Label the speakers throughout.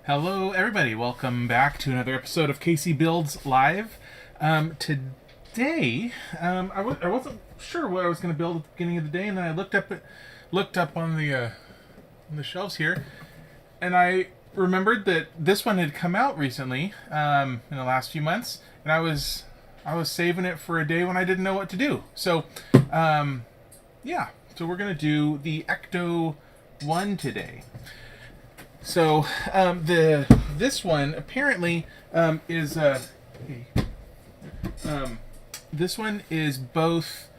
Speaker 1: Hello, everybody. Welcome back to another episode of CaseyBuilds Live. Today, I wasn't sure what I was going to build at the beginning of the day, and then I looked up on the shelves here, and I remembered that this one had come out recently in the last few months, and I was saving it for a day when I didn't know what to do. So, yeah. So we're going to do the Ecto-1 today. So this one apparently is this one is both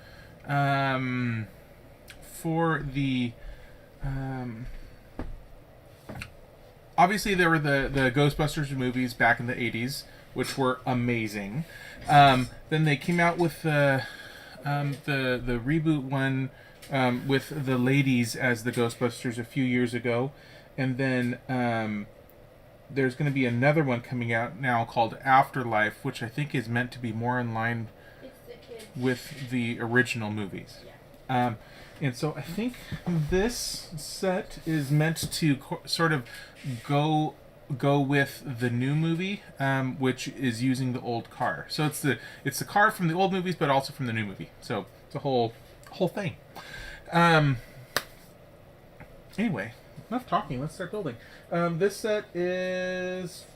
Speaker 1: for the obviously there were the Ghostbusters movies back in the 80s, which were amazing. Then they came out with the reboot one with the ladies as the Ghostbusters a few years ago. And then there's going to be another one coming out now called Afterlife, which I think is meant to be more in line with the original movies. Yeah. And so I think this set is meant to sort of go with the new movie, which is using the old car. So it's the car from the old movies, but also from the new movie. So it's a whole thing. Anyway. Enough talking. Let's start building. This set is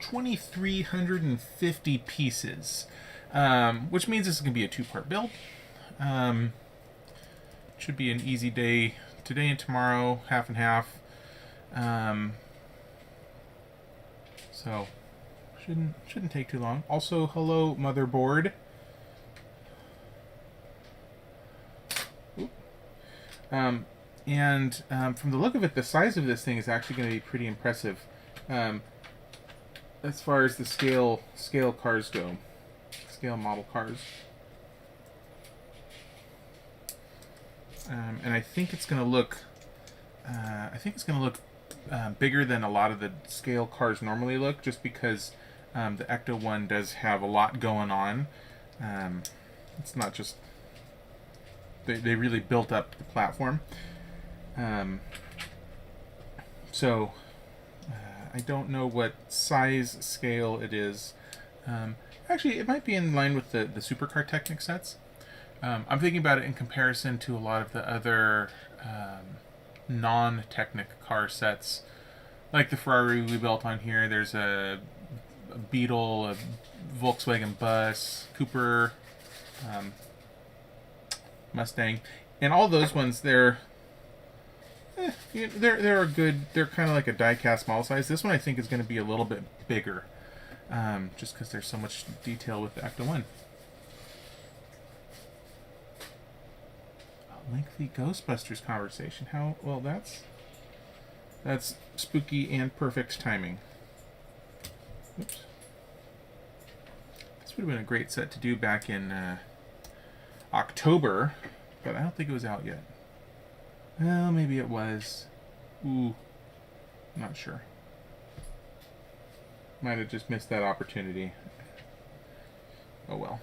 Speaker 1: 2,350 pieces, which means this is going to be a two-part build. Should be an easy day today and tomorrow, half and half. So shouldn't take too long. Also, hello motherboard. Oop. And from the look of it, the size of this thing is actually going to be pretty impressive as far as the scale cars go, scale model cars. And I think it's going to look, bigger than a lot of the scale cars normally look, just because the Ecto-1 does have a lot going on. It's not just they really built up the platform. So I don't know what size scale it is. Actually, it might be in line with the Supercar Technic sets. I'm thinking about it in comparison to a lot of the other non-Technic car sets, like the Ferrari we built on here. There's a Beetle, a Volkswagen Bus, Cooper, Mustang, and all those ones. They're a good. They're kind of like a die-cast model size. This one I think is going to be a little bit bigger, just because there's so much detail with the Ecto-1. A lengthy Ghostbusters conversation. How well that's spooky and perfect timing. Oops. This would have been a great set to do back in October, but I don't think it was out yet. Well, maybe it was. Ooh, not sure. Might have just missed that opportunity. Oh well.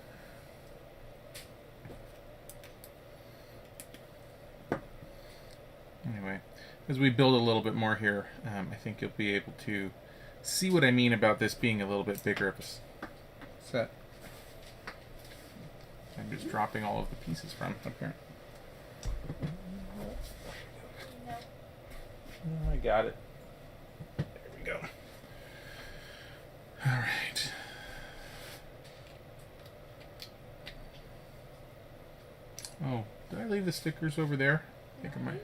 Speaker 1: Anyway, as we build a little bit more here, I think you'll be able to see what I mean about this being a little bit bigger of a set. I'm just dropping all of the pieces from up here. I got it. There we go. All right. Oh, did I leave the stickers over there? I think I might.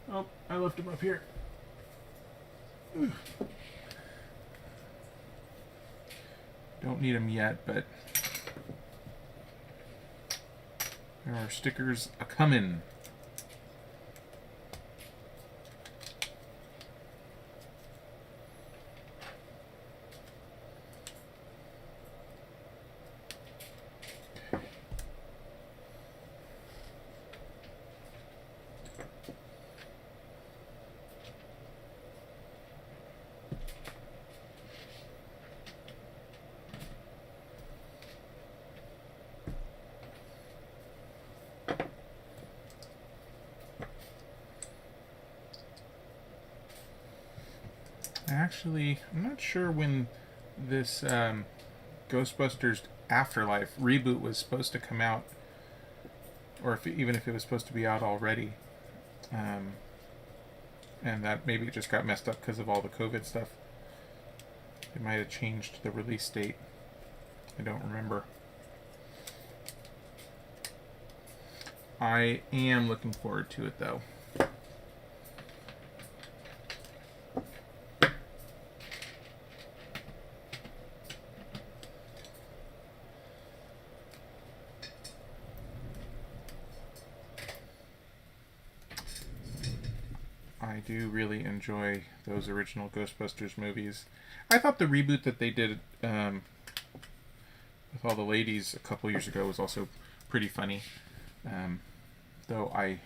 Speaker 1: Oh, I left them up here. Ugh. Don't need them yet, but there are stickers a-comin'. Actually, I'm not sure when this Ghostbusters Afterlife reboot was supposed to come out, or even if it was supposed to be out already. Um, and that maybe it just got messed up because of all the COVID stuff. They might have changed the release date. I don't remember. I am looking forward to it, though. I do really enjoy those original Ghostbusters movies. I thought the reboot that they did with all the ladies a couple years ago was also pretty funny. Though I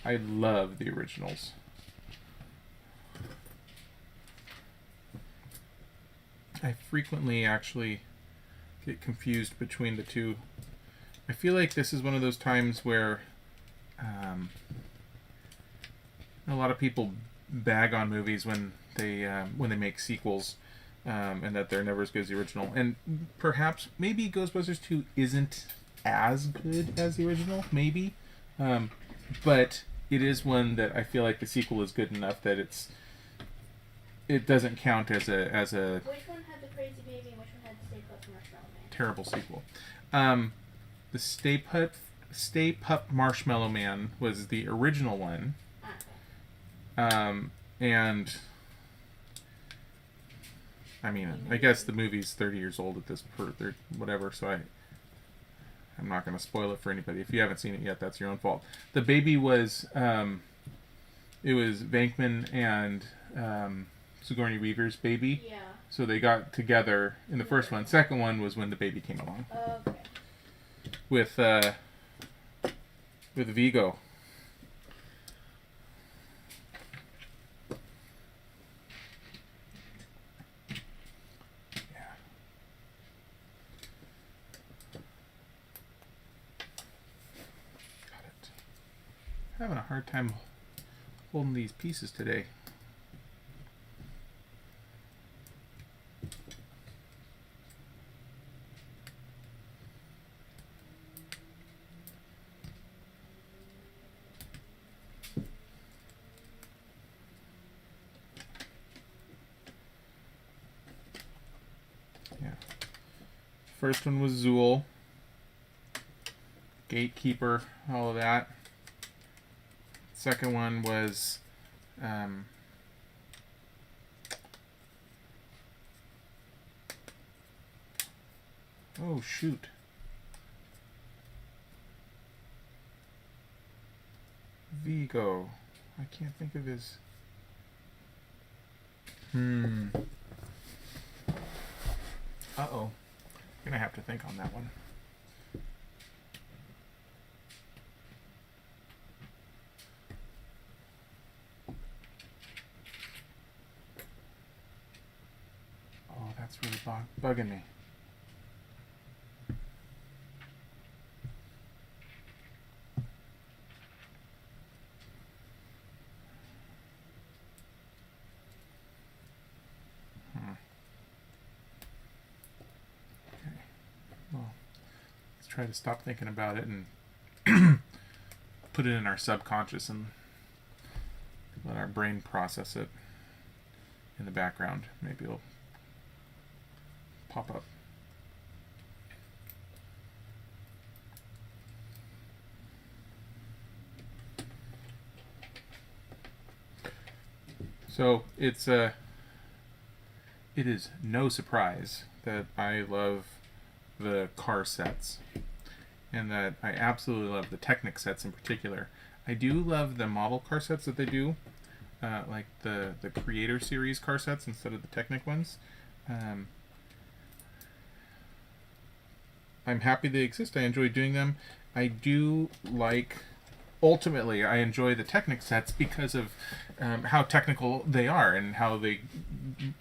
Speaker 1: love the originals. I frequently actually get confused between the two. I feel like this is one of those times where a lot of people bag on movies when they make sequels, and that they're never as good as the original. And perhaps maybe Ghostbusters 2 isn't as good as the original, maybe, but it is one that I feel like the sequel is good enough that it doesn't count as a
Speaker 2: Which one had the crazy baby and which one had the Stay Puft Marshmallow Man?
Speaker 1: terrible sequel. The Stay Puft Marshmallow Man was the original one. And I mean, I guess the movie's 30 years old at this whatever, so I'm not going to spoil it for anybody. If you haven't seen it yet, that's your own fault. The baby was it was Venkman and Sigourney Weaver's baby.
Speaker 2: Yeah.
Speaker 1: So they got together in the first one. Second one was when the baby came along.
Speaker 2: Okay.
Speaker 1: With Vigo. Having a hard time holding these pieces today. Yeah. First one was Zool. Gatekeeper, all of that. Second one was oh shoot. Vigo. I can't think of his. Uh-oh. Gonna have to think on that one. That's really bugging me. Okay. Well, let's try to stop thinking about it and put it in our subconscious and let our brain process it in the background. Maybe it'll pop up. So it is no surprise that I love the car sets, and that I absolutely love the Technic sets in particular. I do love the model car sets that they do, like the Creator Series car sets instead of the Technic ones. I'm happy they exist. I enjoy doing them. I do like. Ultimately, I enjoy the Technic sets because of how technical they are and how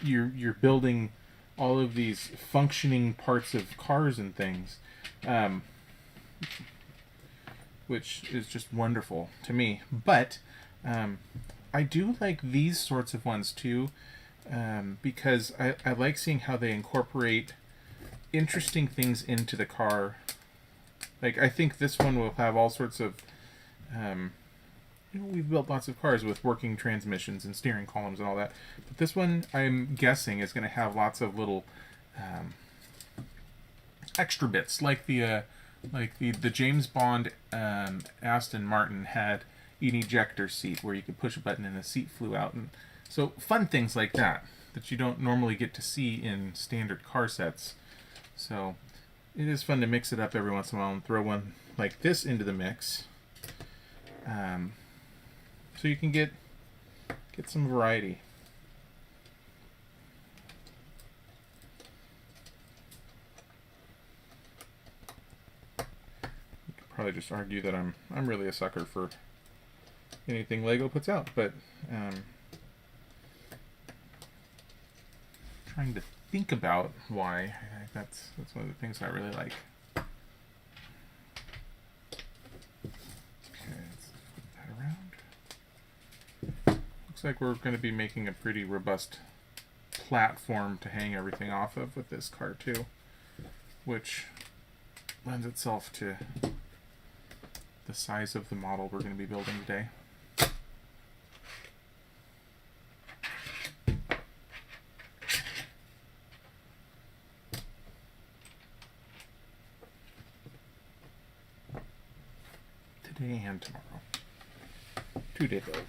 Speaker 1: you're building all of these functioning parts of cars and things, which is just wonderful to me. But I do like these sorts of ones too. because I like seeing how they incorporate interesting things into the car. Like, I think this one will have all sorts of, we've built lots of cars with working transmissions and steering columns and all that. But this one, I'm guessing, is going to have lots of little extra bits, like the James Bond Aston Martin had an ejector seat where you could push a button and the seat flew out. And so fun things like that you don't normally get to see in standard car sets. So it is fun to mix it up every once in a while and throw one like this into the mix, so you can get some variety. You could probably just argue that I'm really a sucker for anything Lego puts out, but trying to think about why. That's one of the things I really like. Okay, let's flip that around. Looks like we're going to be making a pretty robust platform to hang everything off of with this car too, which lends itself to the size of the model we're going to be building today. Today and tomorrow. 2-day build.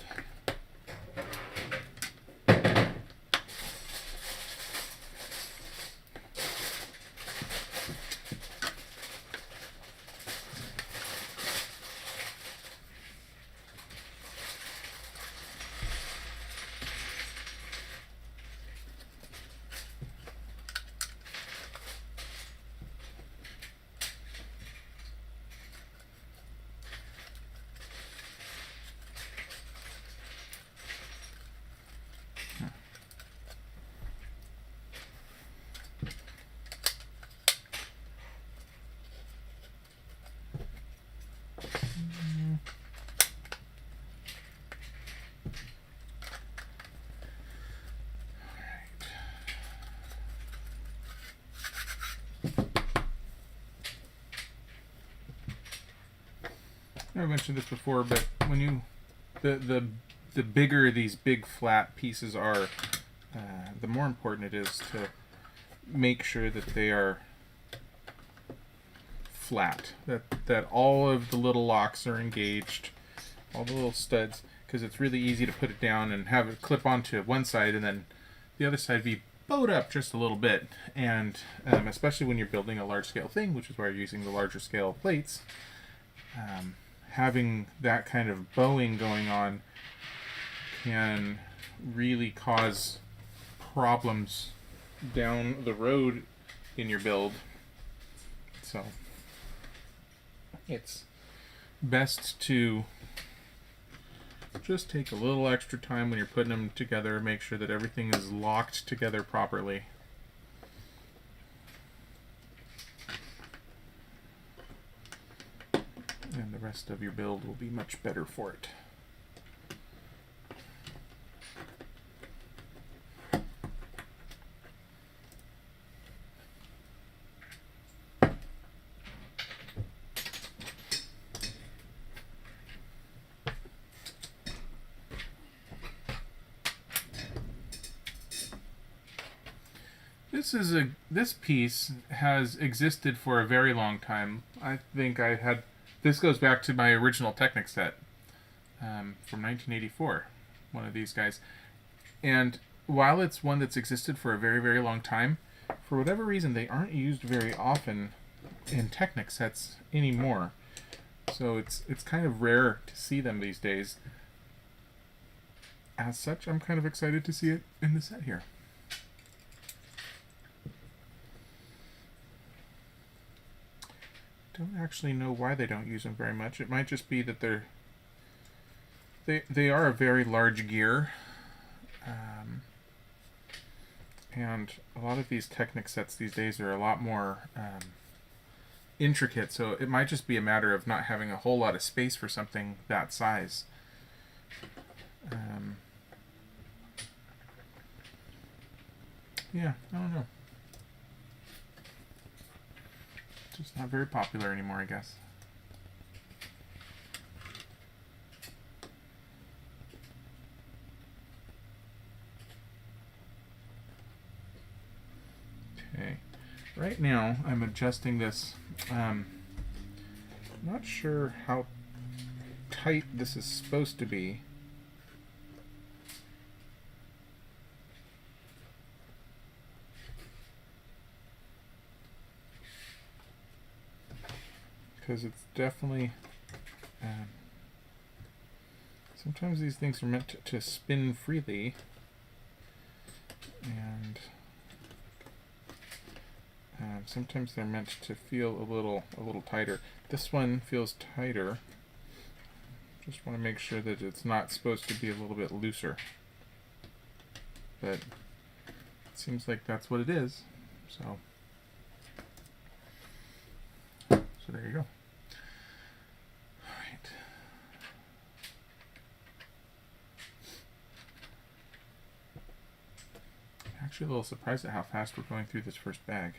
Speaker 1: I mentioned this before, but when you the bigger these big flat pieces are, the more important it is to make sure that they are flat, that all of the little locks are engaged, all the little studs, because it's really easy to put it down and have it clip onto one side and then the other side be bowed up just a little bit. And especially when you're building a large scale thing, which is why you're using the larger scale plates, having that kind of bowing going on can really cause problems down the road in your build. So it's best to just take a little extra time when you're putting them together, make sure that everything is locked together properly. And the rest of your build will be much better for it. This piece has existed for a very long time. I think this goes back to my original Technic set from 1984, one of these guys. And while it's one that's existed for a very, very long time, for whatever reason they aren't used very often in Technic sets anymore. So it's kind of rare to see them these days. As such, I'm kind of excited to see it in the set here. Don't actually know why they don't use them very much. It might just be that they are a very large gear, and a lot of these Technic sets these days are a lot more intricate. So it might just be a matter of not having a whole lot of space for something that size. yeah, I don't know. Just not very popular anymore, I guess. Okay, right now I'm adjusting this. Not sure how tight this is supposed to be. Because it's definitely... sometimes these things are meant to spin freely. And sometimes they're meant to feel a little tighter. This one feels tighter. Just want to make sure that it's not supposed to be a little bit looser. But it seems like that's what it is. So there you go. Alright. Actually a little surprised at how fast we're going through this first bag.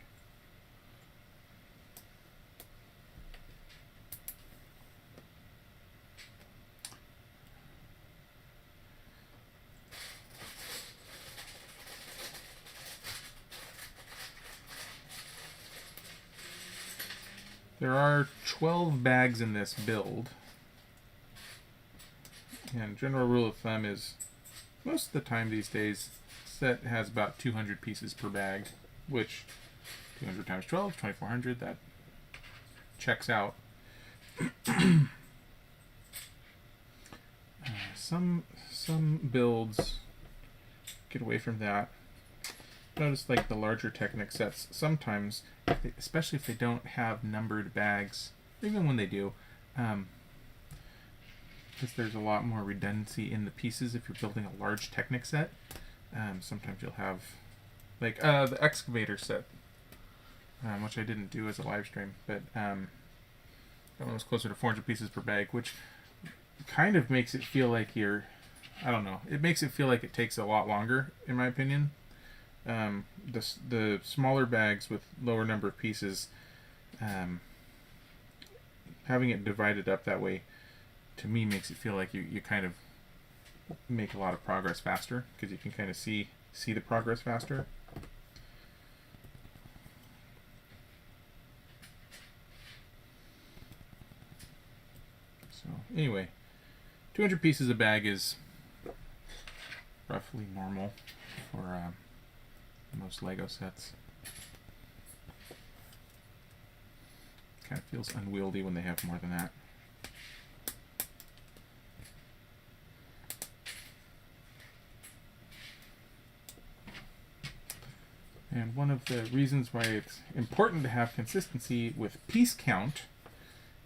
Speaker 1: There are 12 bags in this build. And general rule of thumb is most of the time these days set has about 200 pieces per bag, which 200 times 12, 2400, that checks out. Some builds get away from that. Notice like the larger Technic sets, sometimes, especially if they don't have numbered bags, even when they do, because there's a lot more redundancy in the pieces if you're building a large Technic set. Sometimes you'll have, like the excavator set, which I didn't do as a live stream, but that one was closer to 400 pieces per bag, which kind of makes it feel like you're, I don't know, it makes it feel like it takes a lot longer, in my opinion. The smaller bags with lower number of pieces, having it divided up that way, to me makes it feel like you kind of make a lot of progress faster, because you can kind of see the progress faster. So anyway, 200 pieces a bag is roughly normal for most Lego sets. Kind of feels unwieldy when they have more than that. And one of the reasons why it's important to have consistency with piece count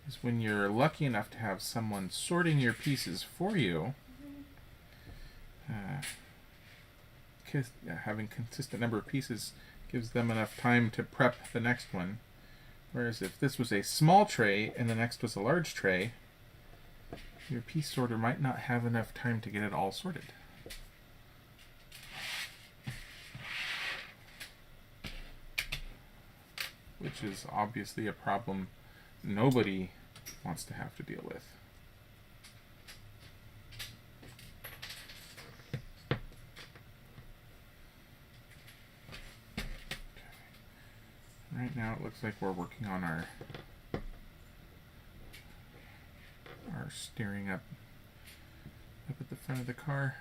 Speaker 1: is when you're lucky enough to have someone sorting your pieces for you, having consistent number of pieces gives them enough time to prep the next one. Whereas if this was a small tray and the next was a large tray, your piece sorter might not have enough time to get it all sorted. Which is obviously a problem nobody wants to have to deal with. Right now it looks like we're working on our steering up at the front of the car.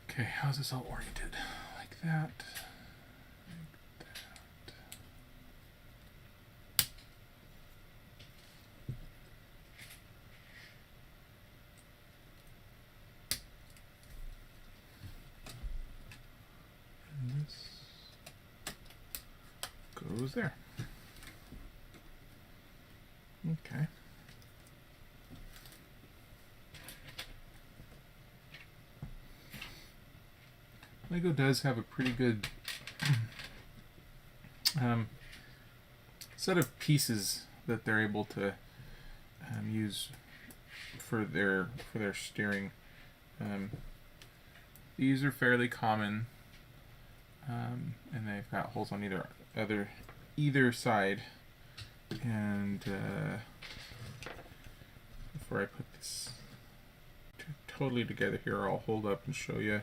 Speaker 1: Okay, how's this all oriented? Like that. And this goes there. Okay. Lego does have a pretty good set of pieces that they're able to use for their steering. These are fairly common. and they've got holes on either side. And before I put this totally together here, I'll hold up and show you.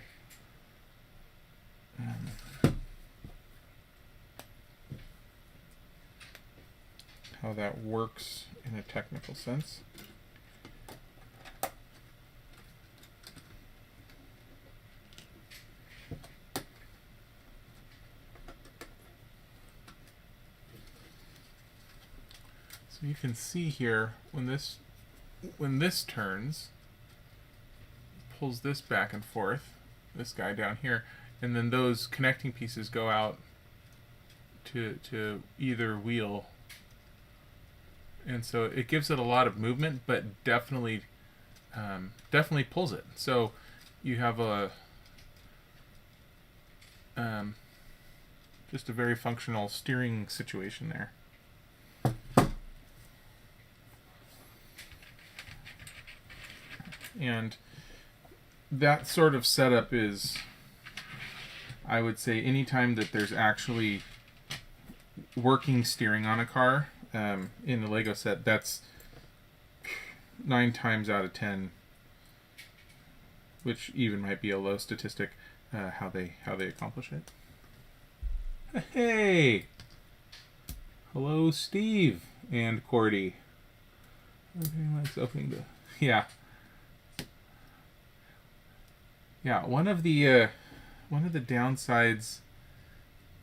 Speaker 1: How that works in a technical sense. So you can see here when this turns, pulls this back and forth, this guy down here, and then those connecting pieces go out to either wheel. And so it gives it a lot of movement, but definitely pulls it. So you have just a very functional steering situation there. And that sort of setup is, I would say, anytime that there's actually working steering on a car, in the Lego set, that's 9 times out of 10, which even might be a low statistic, how they accomplish it. Hey, hello, Steve and Cordy. Let's open the one of the downsides.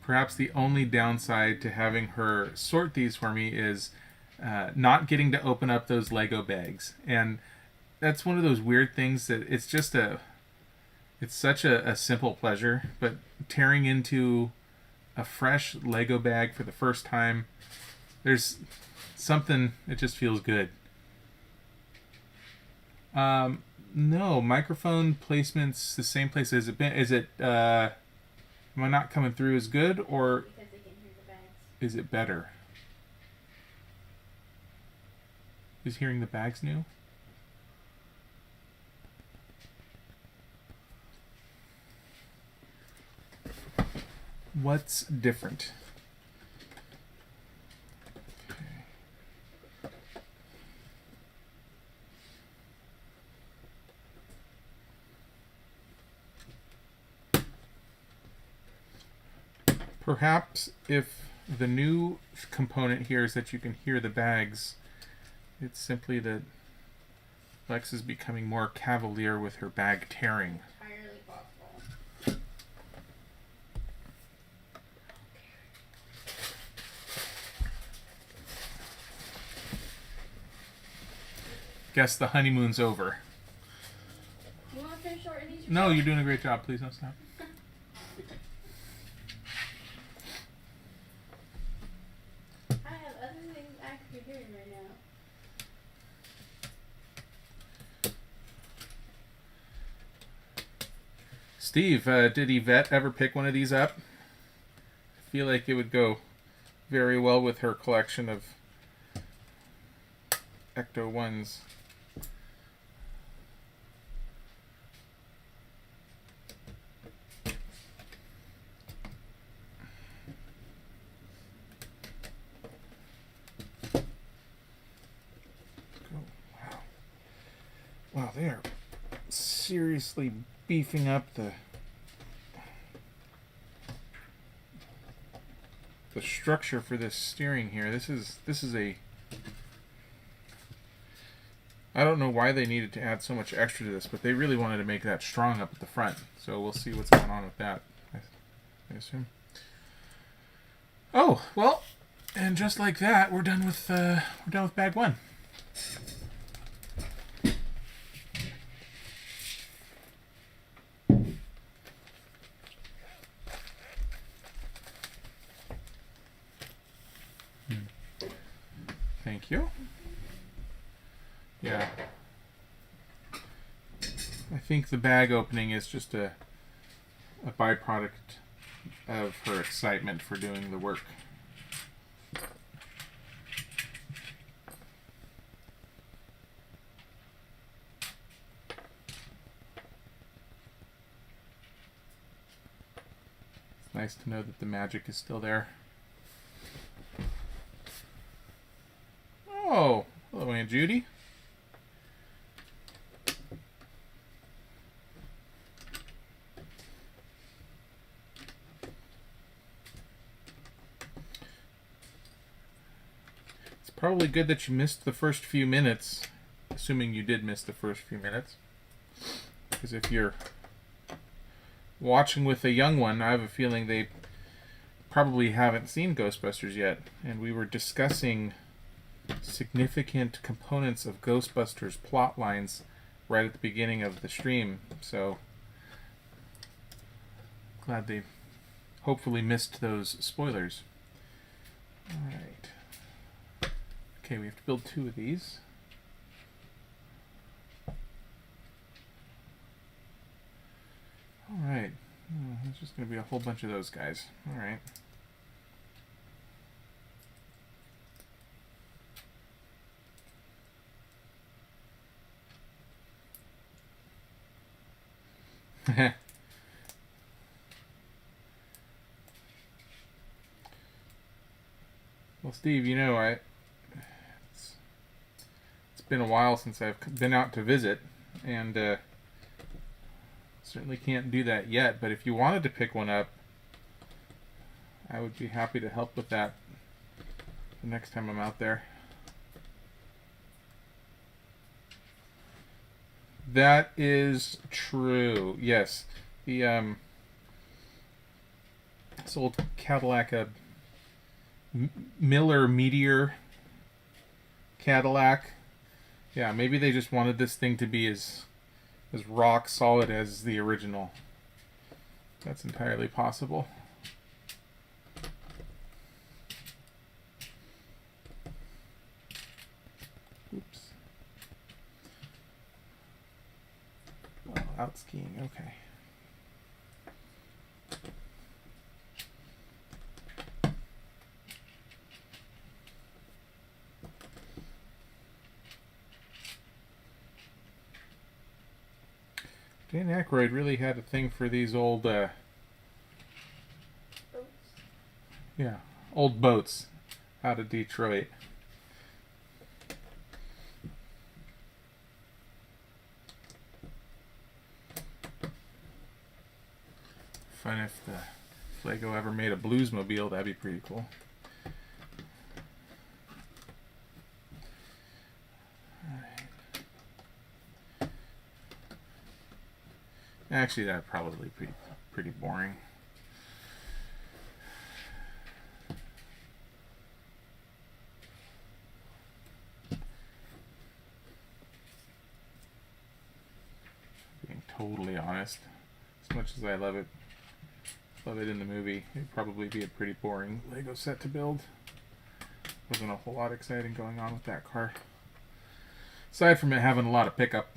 Speaker 1: Perhaps the only downside to having her sort these for me is not getting to open up those Lego bags. And that's one of those weird things that it's such a simple pleasure, but tearing into a fresh Lego bag for the first time, there's something, it just feels good. No, microphone placement's the same place as it been. Is it, am I not coming through as good, or
Speaker 2: Because they can hear the bags.
Speaker 1: is it better? Is hearing the bags new? What's different? Perhaps if the new component here is that you can hear the bags, it's simply that Lex is becoming more cavalier with her bag tearing.
Speaker 2: Entirely possible.
Speaker 1: Guess the honeymoon's over.
Speaker 2: You want to finish sorting these?
Speaker 1: No, you're doing a great job. Please don't stop.
Speaker 2: I have other things actually doing right now.
Speaker 1: Steve, did Yvette ever pick one of these up? I feel like it would go very well with her collection of Ecto-1s. Wow, they are seriously beefing up the structure for this steering here. This is a, I don't know why they needed to add so much extra to this, but they really wanted to make that strong up at the front. So we'll see what's going on with that, I assume. Oh, well, and just like that, we're done with bag 1. Thank you. Yeah. I think the bag opening is just a byproduct of her excitement for doing the work. It's nice to know that the magic is still there. Oh, hello, Aunt Judy. It's probably good that you missed the first few minutes, assuming you did miss the first few minutes. Because if you're watching with a young one, I have a feeling they probably haven't seen Ghostbusters yet. And we were discussing significant components of Ghostbusters plot lines right at the beginning of the stream. So, glad they hopefully missed those spoilers. Alright. Okay, we have to build 2 of these. Alright. There's just going to be a whole bunch of those guys. Alright. Well, Steve, you know, it's been a while since I've been out to visit, and certainly can't do that yet, but if you wanted to pick one up, I would be happy to help with that the next time I'm out there. That is true. Yes, the this old Cadillac, Miller Meteor Cadillac. Yeah, maybe they just wanted this thing to be as rock solid as the original. That's entirely possible. Oops. Oh, out skiing, okay. Dan Aykroyd really had a thing for these old,
Speaker 2: Boats.
Speaker 1: yeah, old boats out of Detroit. Fun if Lego ever made a Bluesmobile, that'd be pretty cool. Actually, that'd probably be pretty boring. Being totally honest, as much as I love it in the movie, it'd probably be a pretty boring Lego set to build. Wasn't a whole lot exciting going on with that car, aside from it having a lot of pickup.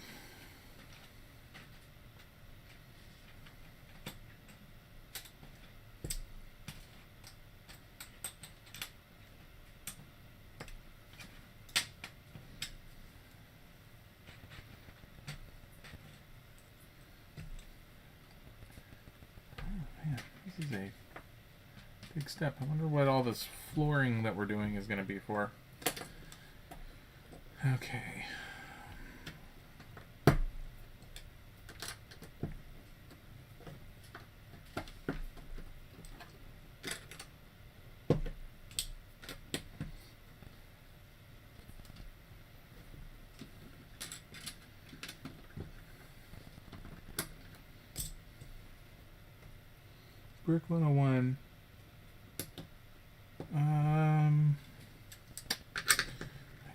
Speaker 1: This is a big step. I wonder what all this flooring that we're doing is going to be for. Okay. Brick 101. I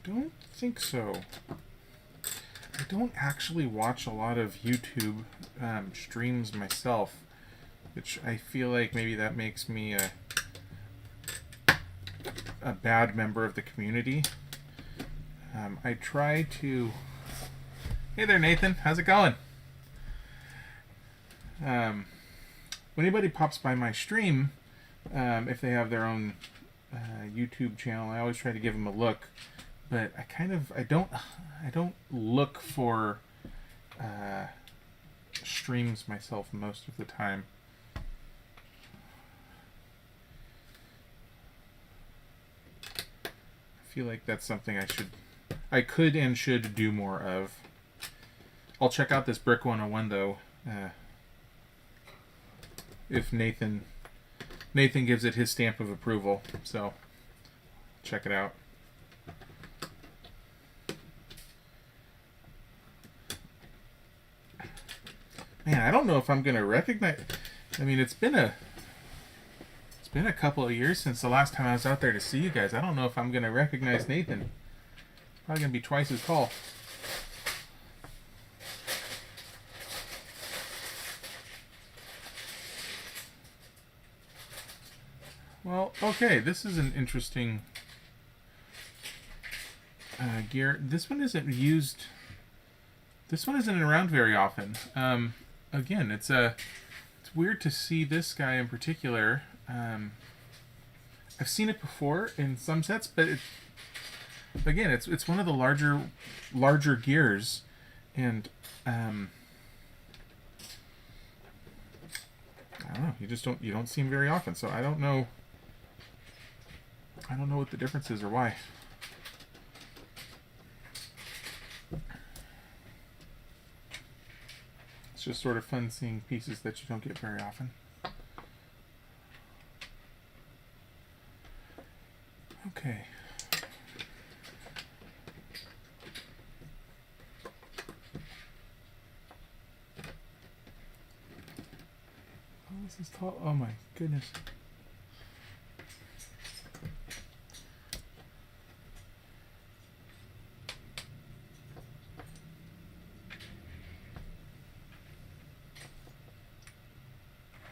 Speaker 1: don't think so. I don't actually watch a lot of YouTube streams myself, which I feel like maybe that makes me a bad member of the community. I try to... Hey there, Nathan. How's it going? When anybody pops by my stream, if they have their own YouTube channel, I always try to give them a look. But I don't look for streams myself most of the time. feel like that's something I could and should do more of. I'll check out this Brick 101 though. If Nathan gives it his stamp of approval, so check it out. Man, I don't know if I'm gonna recognize. I mean, it's been a couple of years since the last time I was out there to see you guys. I don't know if I'm gonna recognize Nathan. Probably gonna be twice as tall. Well, okay, this is an interesting gear. This one isn't used. This one isn't around very often. Again, it's weird to see this guy in particular. I've seen it before in some sets, but again, it's one of the larger gears, and I don't know. You don't see him very often, so I don't know. I don't know what the difference is or why. It's just sort of fun seeing pieces that you don't get very often. Okay. Oh, this is tall. Oh my goodness.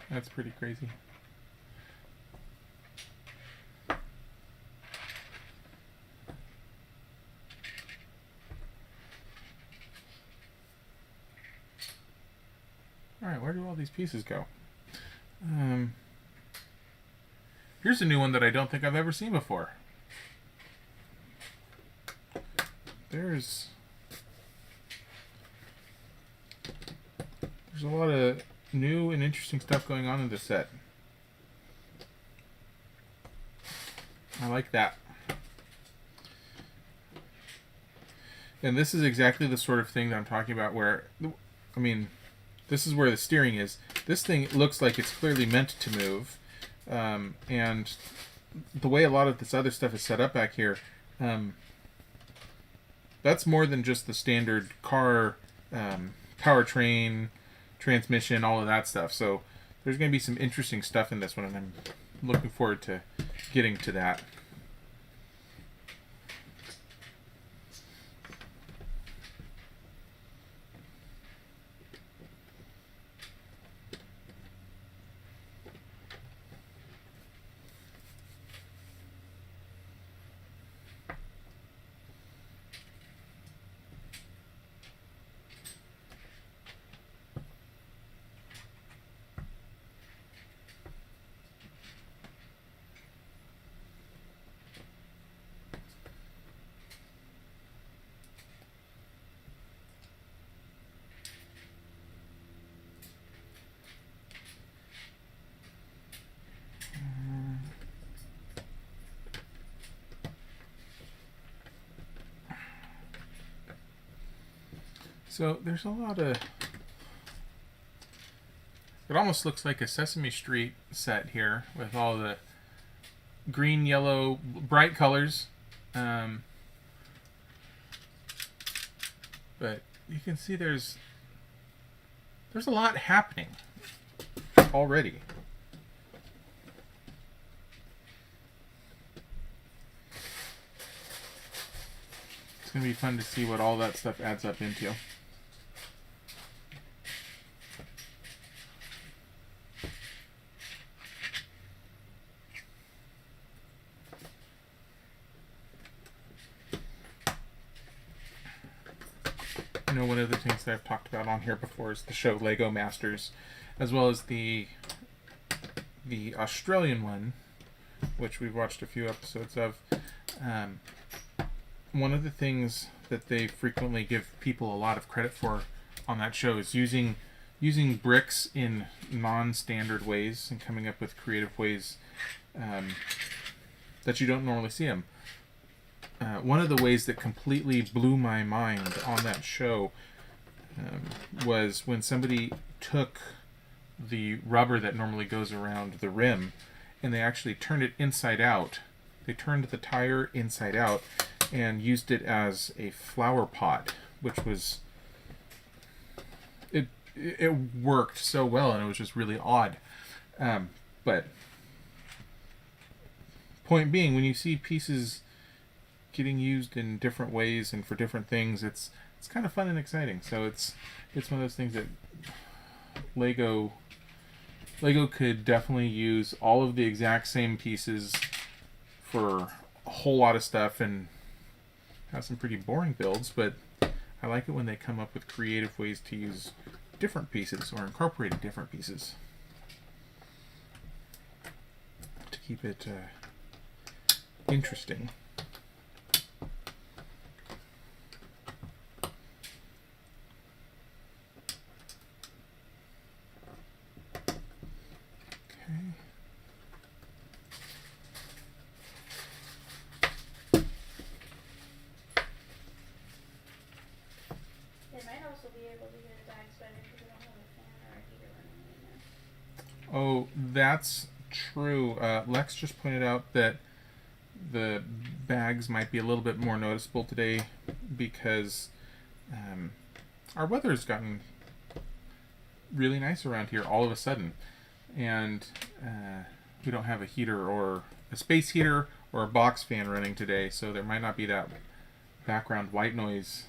Speaker 1: That's pretty crazy. Alright, where do all these pieces go? Here's a new one that I don't think I've ever seen before. There's a lot of new and interesting stuff going on in this set. I like that. And this is exactly the sort of thing that I'm talking about where, I mean, this is where the steering is. This thing looks like it's clearly meant to move. And the way a lot of this other stuff is set up back here, that's more than just the standard car powertrain, transmission, all of that stuff. So there's going to be some interesting stuff in this one, and I'm looking forward to getting to that. So there's a lot of... It almost looks like a Sesame Street set here with all the green, yellow, bright colors. But you can see there's a lot happening already. It's going to be fun to see what all that stuff adds up into. You know, one of the things that I've talked about on here before is the show Lego Masters, as well as the Australian one, which we've watched a few episodes of. One of the things that they frequently give people a lot of credit for on that show is using bricks in non-standard ways and coming up with creative ways that you don't normally see them. one of the ways that completely blew my mind on that show was when somebody took the rubber that normally goes around the rim and they actually turned it inside out. They turned the tire inside out and used it as a flower pot, which was it worked so well, and it was just really odd. But point being, when you see pieces getting used in different ways and for different things, it's kind of fun and exciting. So it's one of those things that Lego could definitely use all of the exact same pieces for a whole lot of stuff and have some pretty boring builds, but I like it when they come up with creative ways to use different pieces or incorporate different pieces to keep it interesting. Oh, that's true. Lex just pointed out that the bags might be a little bit more noticeable today because our weather's gotten really nice around here all of a sudden, and we don't have a heater or a space heater or a box fan running today, so there might not be that background white noise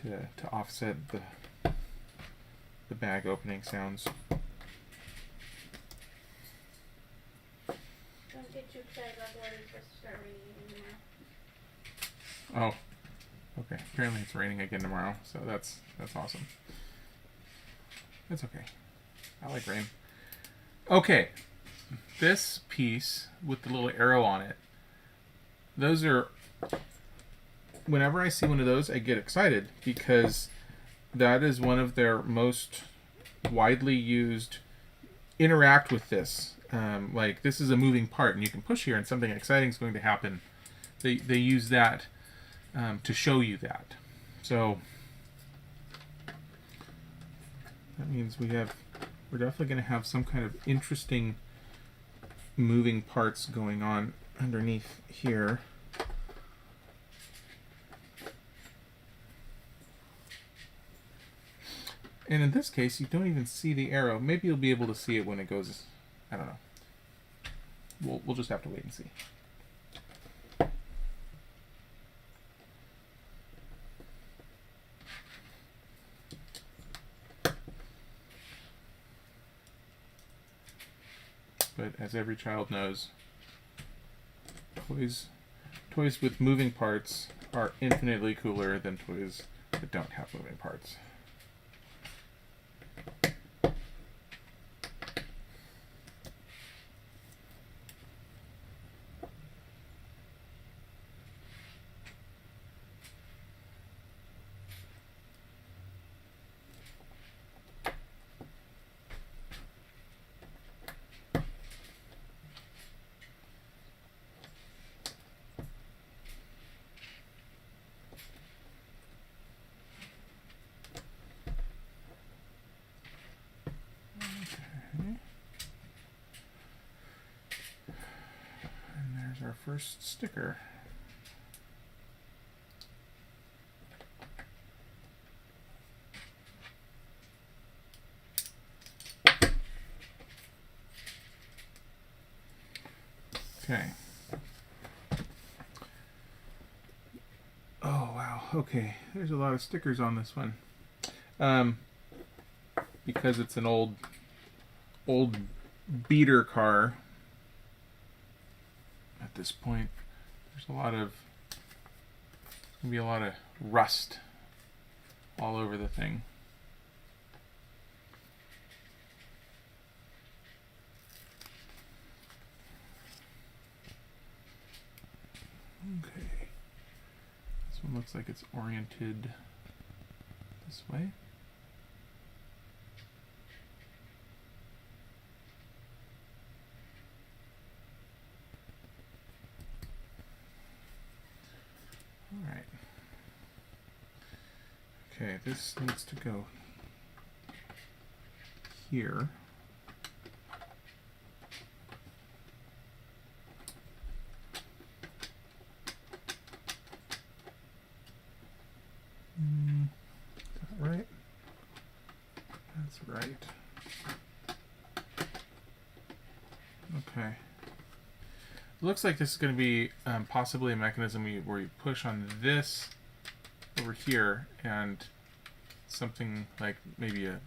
Speaker 1: to offset the bag opening sounds.
Speaker 2: Don't get too excited about the weather. It's supposed to start raining again tomorrow.
Speaker 1: Oh, okay. Apparently it's raining again tomorrow, so that's awesome. It's okay. I like rain. Okay, this piece with the little arrow on it, those are, whenever I see one of those, I get excited because that is one of their most widely used interact with this. Like, this is a moving part and you can push here and something exciting is going to happen. They use that to show you that. So that means we're definitely going to have some kind of interesting moving parts going on underneath here. And in this case, you don't even see the arrow. Maybe you'll be able to see it when it goes, I don't know. We'll just have to wait and see. But as every child knows, toys with moving parts are infinitely cooler than toys that don't have moving parts. Our first sticker. Okay. Oh wow. Okay. There's a lot of stickers on this one. Because it's an old beater car. At this point, there's gonna be a lot of rust all over the thing. Okay, this one looks like it's oriented this way. Okay, this needs to go here. Is that right? That's right. Okay. It looks like this is going to be possibly a mechanism where you push on this over here, and something like maybe a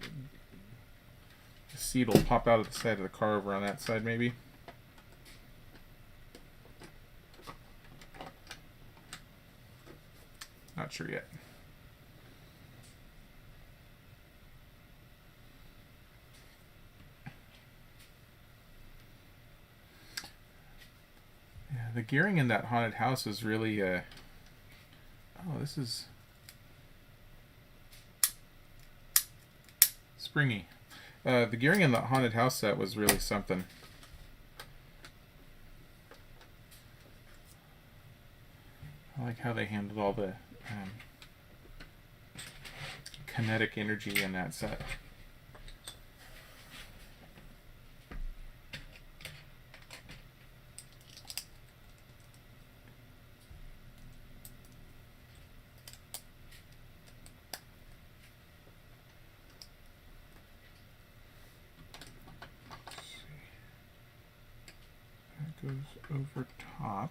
Speaker 1: seat will pop out of the side of the car over on that side, maybe. Not sure yet. Yeah, the gearing in that haunted house is really oh, this is springy. The gearing in the haunted house set was really something. I like how they handled all the kinetic energy in that set. That goes over top.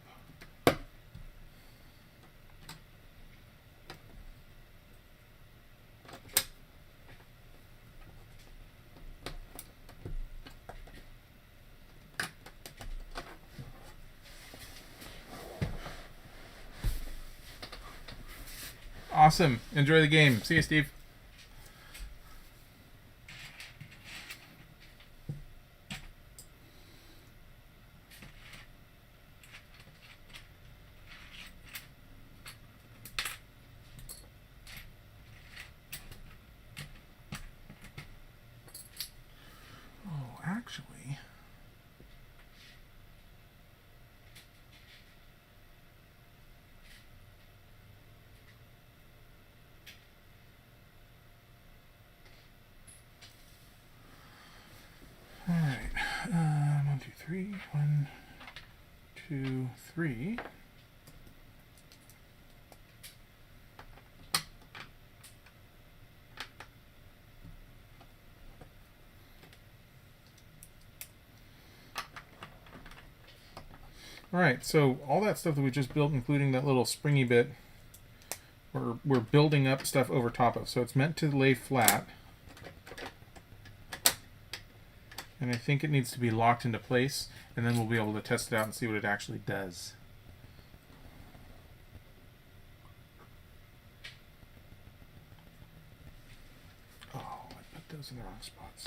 Speaker 1: Awesome. Enjoy the game. See you, Steve. Oh, actually... Alright, 1, 2, 3, 1, 2, 3. Alright, so all that stuff that we just built, including that little springy bit, we're building up stuff over top of. So it's meant to lay flat. And I think it needs to be locked into place, and then we'll be able to test it out and see what it actually does. Oh, I put those in the wrong spots.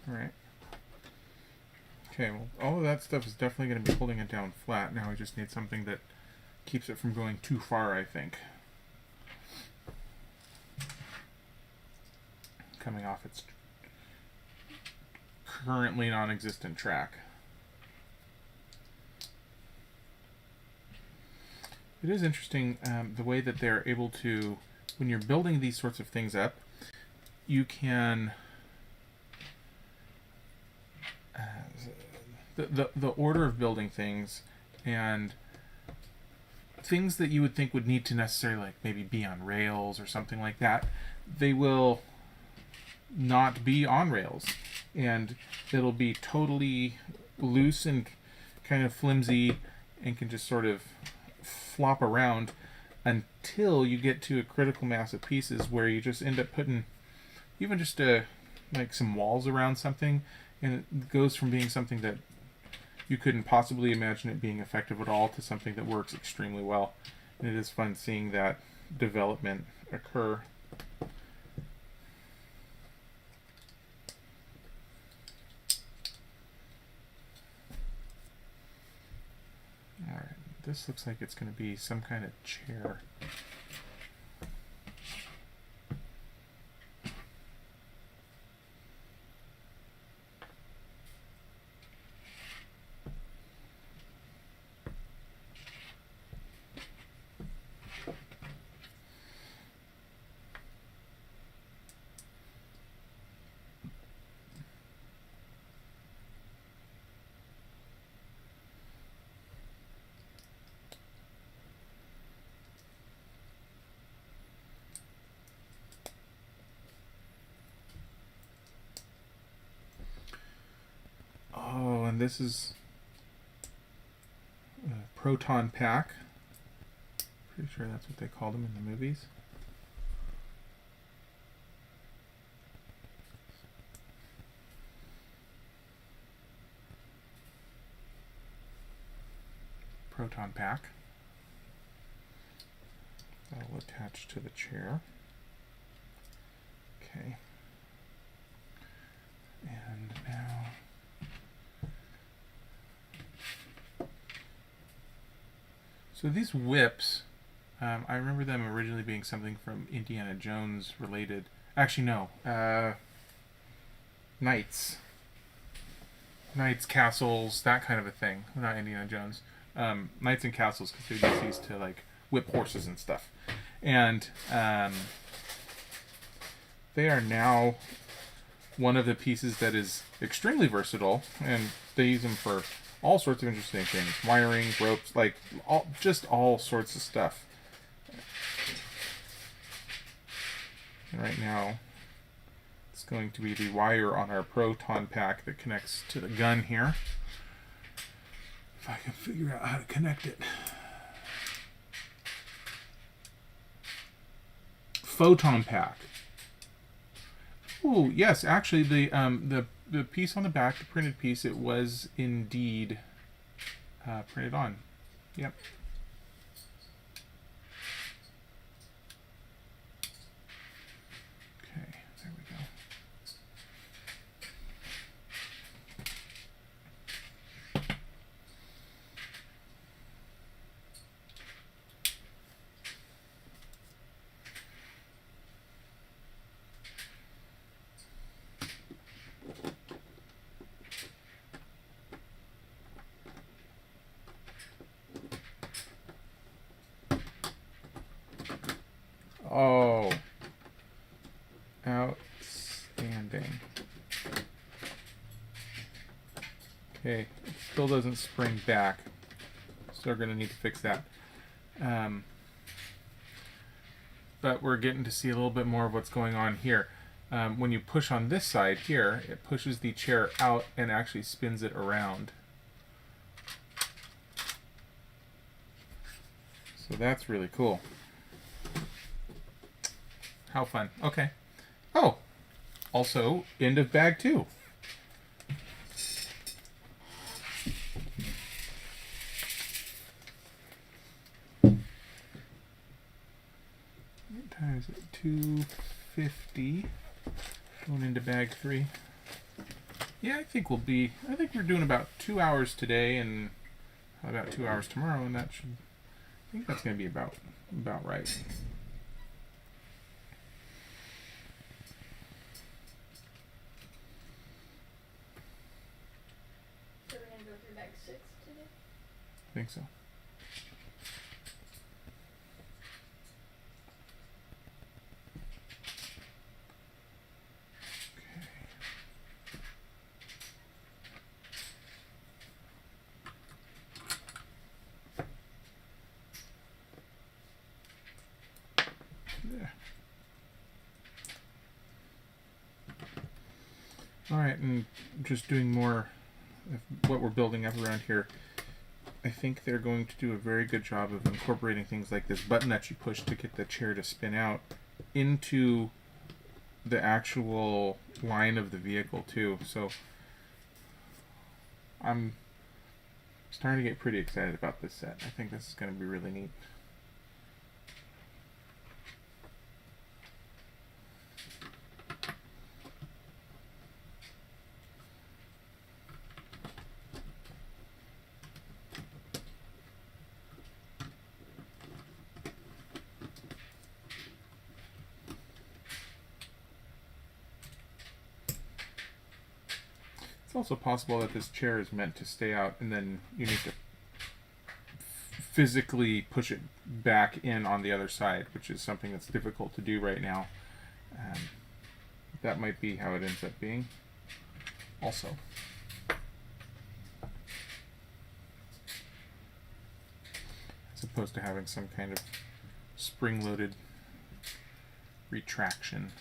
Speaker 1: Alright. Okay, well, all of that stuff is definitely going to be holding it down flat. Now we just need something that keeps it from going too far, I think. Coming off its currently non-existent track. It is interesting the way that they're able to, when you're building these sorts of things up, you can... the order of building things and things that you would think would need to necessarily like maybe be on rails or something like that, they will not be on rails, and it'll be totally loose and kind of flimsy and can just sort of flop around until you get to a critical mass of pieces where you just end up putting even just like some walls around something, and it goes from being something that you couldn't possibly imagine it being effective at all to something that works extremely well. And it is fun seeing that development occur. this looks like it's going to be some kind of chair. Oh, and this is a proton pack. Pretty sure that's what they called them in the movies. Proton pack. That'll attach to the chair. Okay. And now so these whips, I remember them originally being something from Indiana Jones related. Actually, no. Knights, castles, that kind of a thing. Not Indiana Jones. Knights and castles, because they use these to like whip horses and stuff. And they are now one of the pieces that is extremely versatile, and they use them for all sorts of interesting things. Wiring, ropes, like just all sorts of stuff. And right now, it's going to be the wire on our proton pack that connects to the gun here. If I can figure out how to connect it. Photon pack. Ooh, yes, actually the piece on the back, the printed piece, it was indeed printed on. Yep. Okay, there we go. Oh, outstanding. Okay, it still doesn't spring back, so we're going to need to fix that. But we're getting to see a little bit more of what's going on here. When you push on this side here, it pushes the chair out and actually spins it around. So that's really cool. How fun. Okay. Oh, also end of bag 2. What time is it? 2:50. Going into bag 3. Yeah, I think we're doing about 2 hours today and about 2 hours tomorrow, and I think that's going to be about right.
Speaker 2: So we're gonna go through bag 6 today?
Speaker 1: I think so. Alright, and just doing more of what we're building up around here. I think they're going to do a very good job of incorporating things like this button that you push to get the chair to spin out into the actual line of the vehicle too. So I'm starting to get pretty excited about this set. I think this is going to be really neat. It's also possible that this chair is meant to stay out, and then you need to physically push it back in on the other side, which is something that's difficult to do right now. That might be how it ends up being. Also. As opposed to having some kind of spring-loaded retraction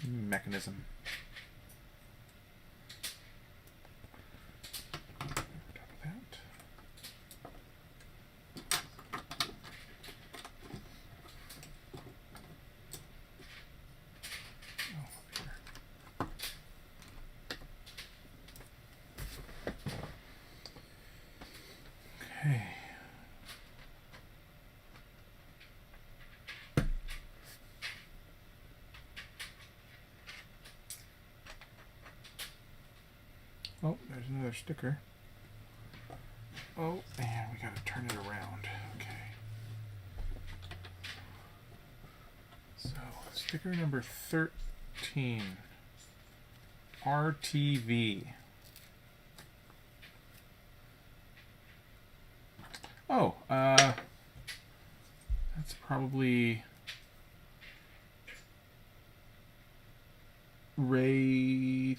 Speaker 1: mechanism. On top of that. Oh, up here. Okay. Oh, there's another sticker. Oh, and we gotta turn it around. Okay. So, sticker number 13. RTV. Oh, that's probably Ray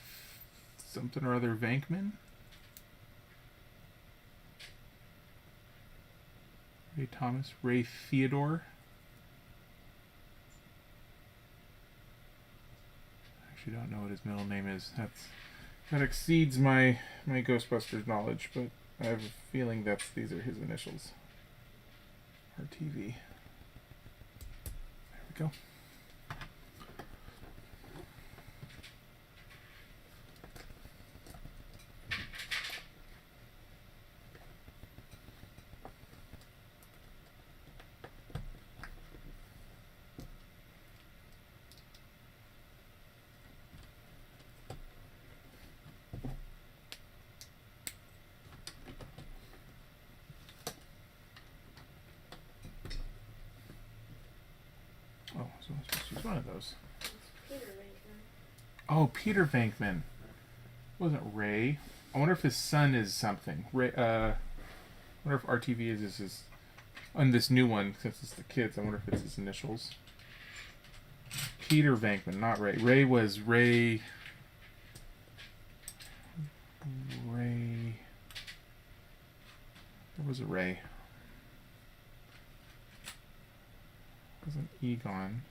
Speaker 1: something or other Vankman? Ray Thomas? Ray Theodore? I actually don't know what his middle name is. That exceeds my Ghostbusters knowledge, but I have a feeling these are his initials. RTV. There we go. Oh, so I'm supposed to use one of those.
Speaker 2: It's Peter Venkman.
Speaker 1: Oh, Peter Venkman. Wasn't Ray? I wonder if his son is something. Ray. I wonder if RTV is his. On this new one, since it's the kids, I wonder if it's his initials. Peter Venkman, not Ray. Ray was Ray. Ray. There was a Ray. It wasn't Egon.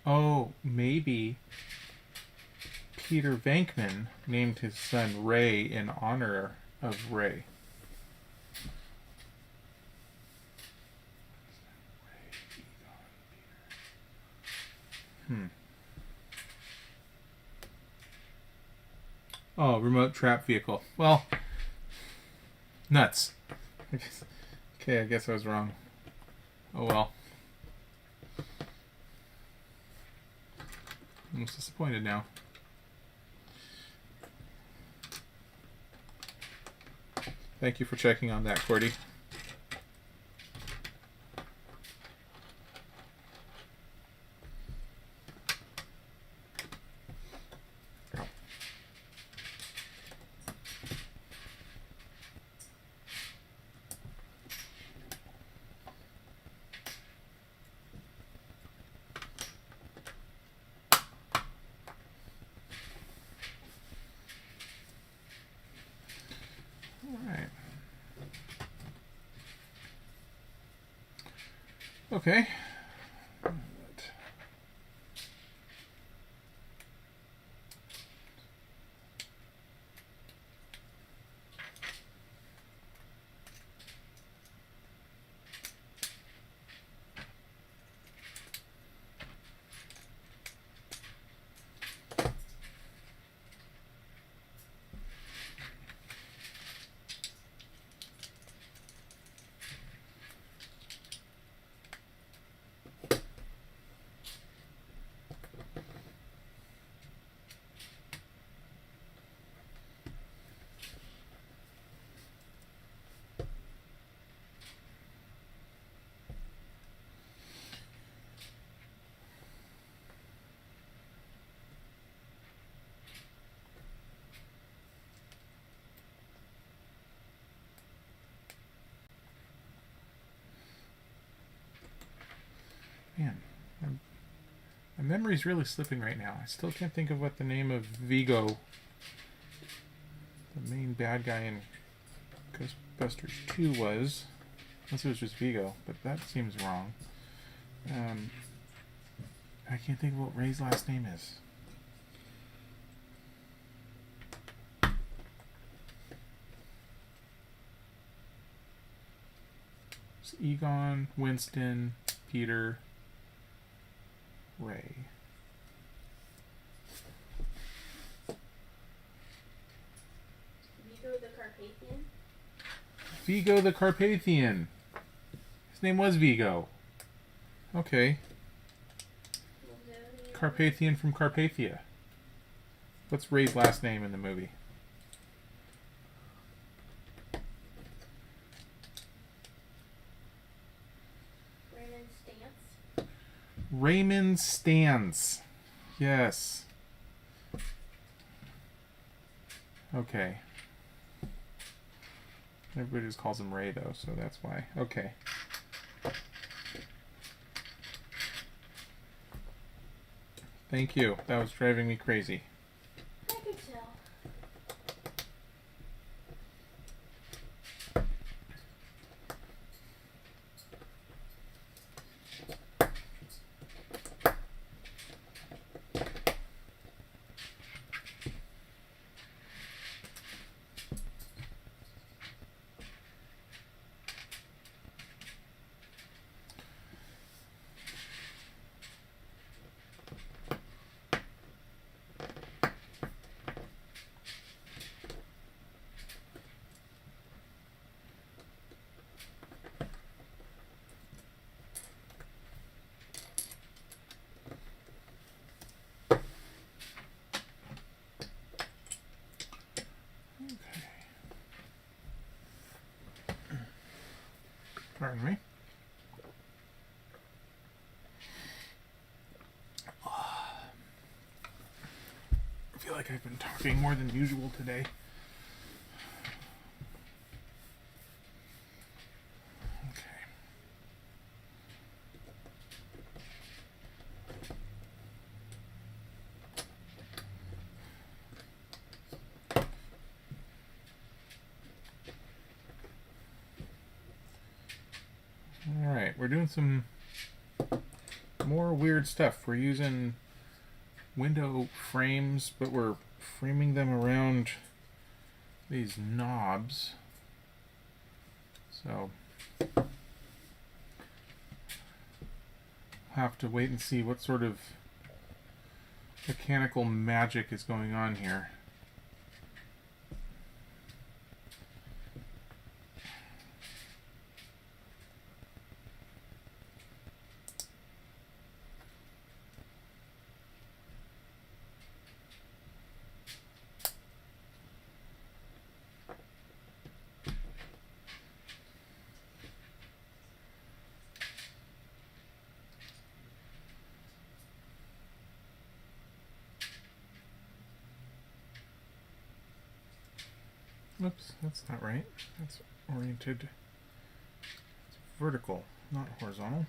Speaker 1: Oh, maybe Peter Venkman named his son Ray in honor of Ray. Oh, remote trap vehicle. Well, nuts. Okay, I guess I was wrong. Oh well. I'm almost disappointed now. Thank you for checking on that, Cordy. Alright. Okay. memory's really slipping right now. I still can't think of what the name of Vigo, the main bad guy in Ghostbusters 2 was. Unless it was just Vigo, but that seems wrong. I can't think of what Ray's last name is. It's Egon, Winston, Peter, Ray.
Speaker 2: Vigo the Carpathian?
Speaker 1: Vigo the Carpathian. His name was Vigo. Okay. Carpathian from Carpathia. What's Ray's last name in the movie?
Speaker 2: Raymond Stantz.
Speaker 1: Raymond Stantz. Yes. Okay. Everybody just calls him Ray, though, so that's why. Okay. Thank you. That was driving me crazy.
Speaker 2: I could tell.
Speaker 1: Pardon me. I feel like I've been talking more than usual today. Okay. Alright, we're doing some more weird stuff. We're using window frames, but we're framing them around these knobs. So have to wait and see what sort of mechanical magic is going on here. Oops, that's not right. That's oriented. It's vertical, not horizontal.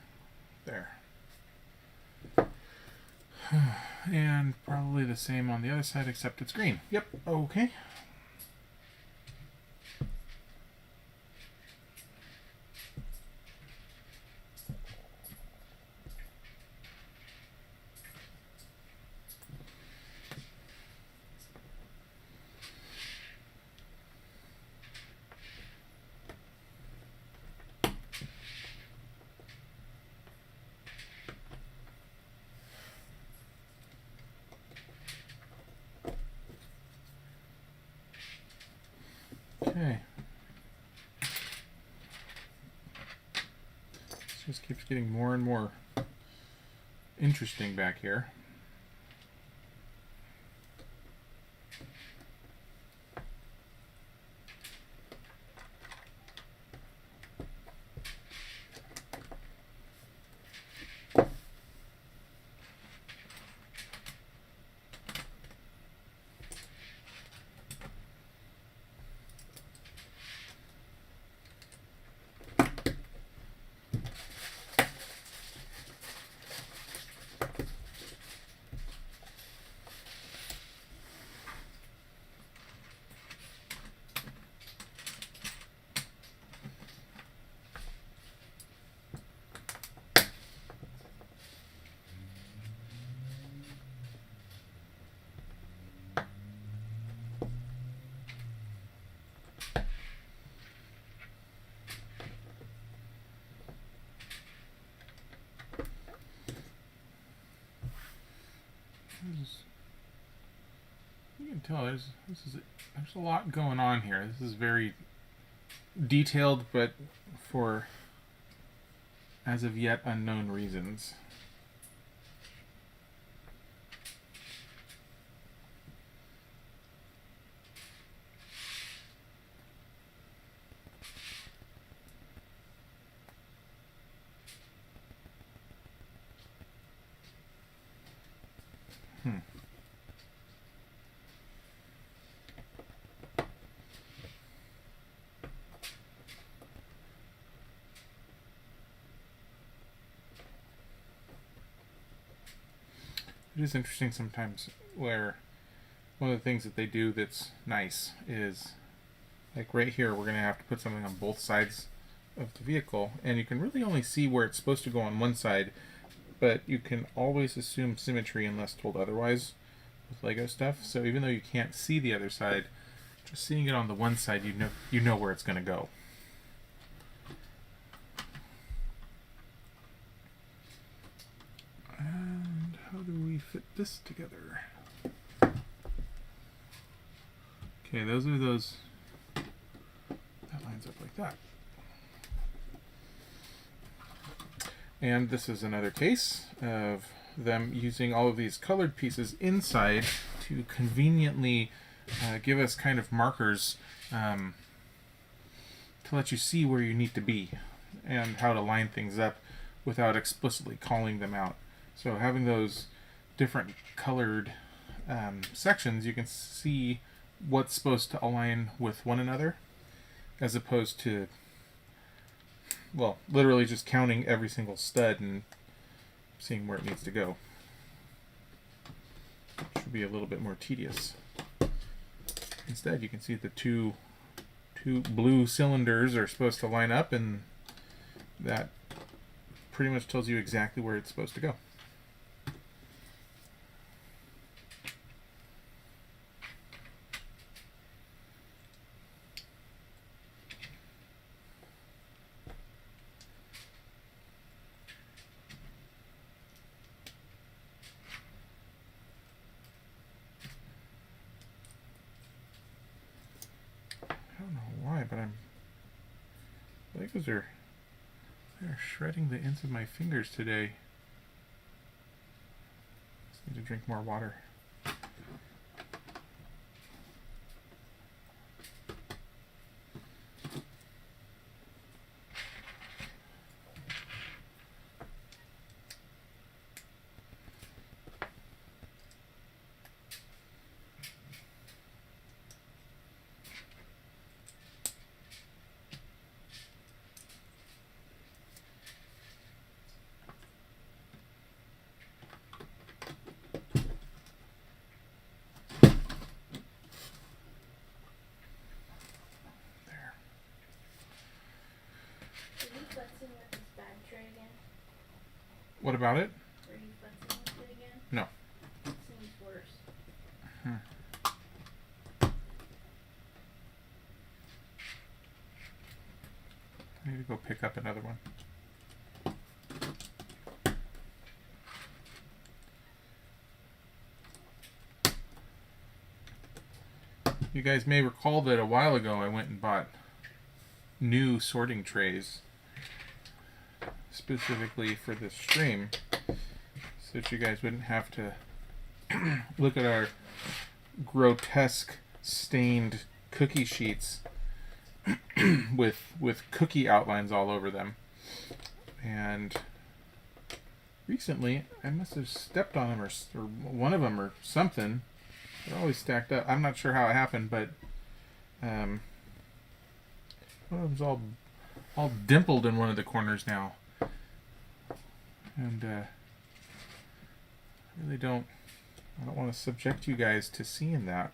Speaker 1: There. And probably the same on the other side, except it's green. Yep, okay. Okay. This just keeps getting more and more interesting back here. can tell there's a lot going on here. This is very detailed, but for as of yet unknown reasons. It is interesting sometimes where one of the things that they do that's nice is, like right here, we're going to have to put something on both sides of the vehicle, and you can really only see where it's supposed to go on one side, but you can always assume symmetry unless told otherwise with Lego stuff. So even though you can't see the other side, just seeing it on the one side, you know where it's going to go. And how do we fit this together? Okay, that lines up like that. And this is another case of them using all of these colored pieces inside to conveniently give us kind of markers to let you see where you need to be and how to line things up without explicitly calling them out. So having those different colored sections, you can see what's supposed to align with one another, as opposed to, well, literally just counting every single stud and seeing where it needs to go. Should be a little bit more tedious. Instead, you can see the two blue cylinders are supposed to line up, and that pretty much tells you exactly where it's supposed to go. But Legos they're shredding the ends of my fingers today. Just need to drink more water. What about it?
Speaker 2: Were you futzing with it again?
Speaker 1: No.
Speaker 2: It seems worse.
Speaker 1: I need to go pick up another one. You guys may recall that a while ago I went and bought new sorting trays specifically for this stream, so that you guys wouldn't have to look at our grotesque stained cookie sheets with cookie outlines all over them. And recently I must have stepped on them or one of them or something. They're always stacked up. I'm not sure how it happened, but one of them's all dimpled in one of the corners now. And I don't want to subject you guys to seeing that.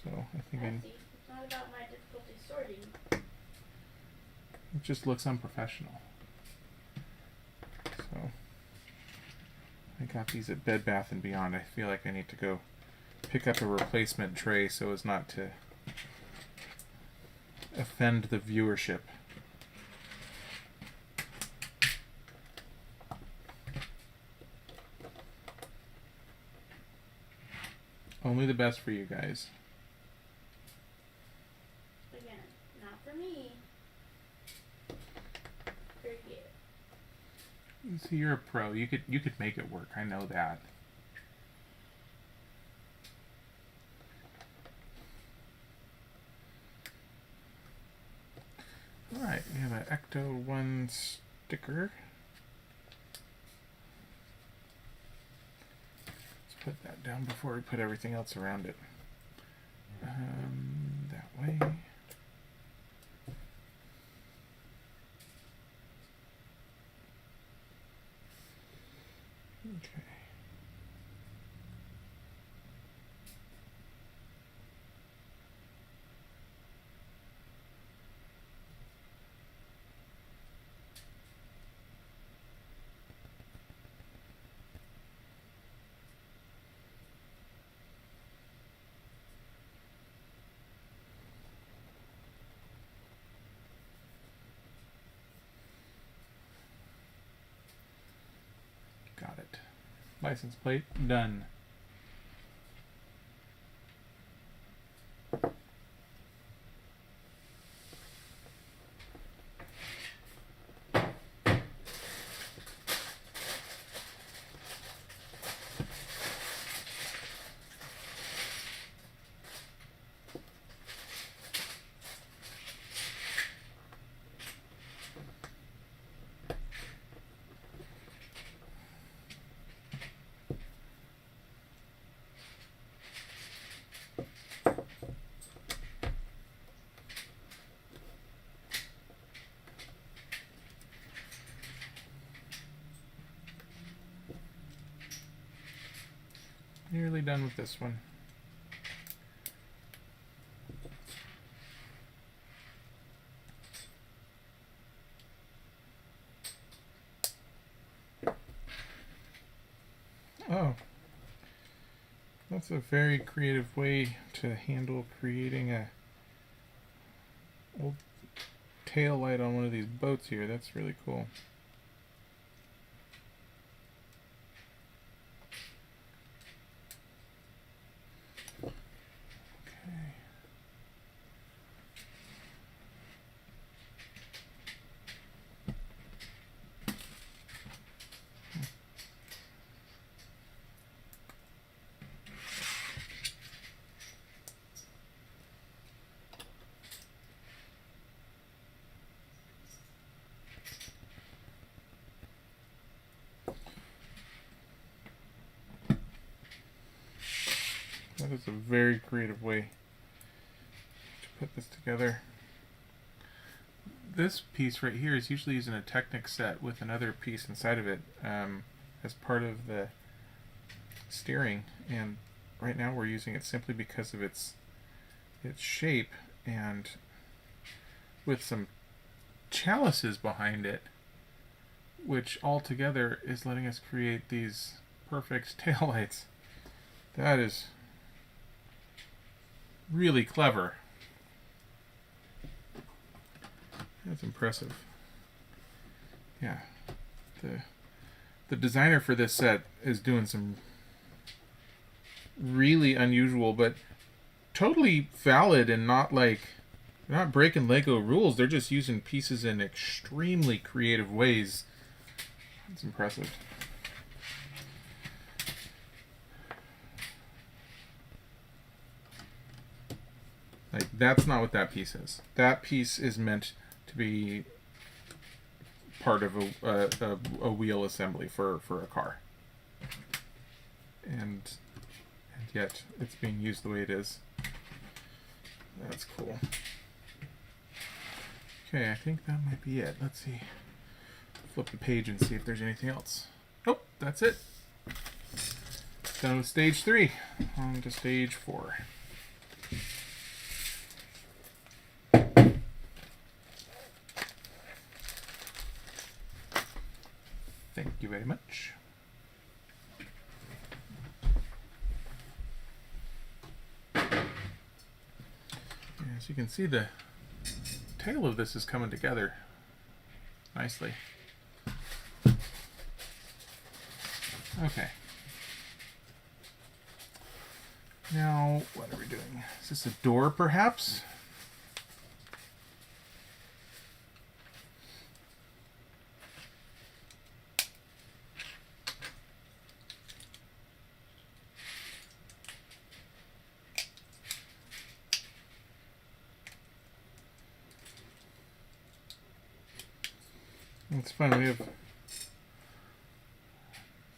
Speaker 1: So I think
Speaker 2: It's not about my difficulty sorting.
Speaker 1: It just looks unprofessional. So I got these at Bed Bath & Beyond. I feel like I need to go pick up a replacement tray so as not to offend the viewership. Only the best for you guys.
Speaker 2: Again, not for me. For you.
Speaker 1: See, you're a pro. You could make it work. I know that. Alright, we have an Ecto-1 sticker. Let's put that down before we put everything else around it. That way. Okay. Got it. License plate done. Nearly done with this one. Oh, that's a very creative way to handle creating a old tail light on one of these boats here. That's really cool. That is a very creative way to put this together. This piece right here is usually used in a Technic set with another piece inside of it as part of the steering, and right now we're using it simply because of its shape and with some chalices behind it, which all together is letting us create these perfect taillights. That is really clever. That's impressive. Yeah. The designer for this set is doing some really unusual but totally valid and not breaking Lego rules. They're just using pieces in extremely creative ways. That's impressive. Like, that's not what that piece is. That piece is meant to be part of a wheel assembly for a car. And yet it's being used the way it is. That's cool. Okay, I think that might be it. Let's see. Flip the page and see if there's anything else. Oh, that's it. Done with stage 3. On to stage 4. Thank you very much. As you can see, the tail of this is coming together nicely. Okay. Now, what are we doing? Is this a door, perhaps? It's fun. We have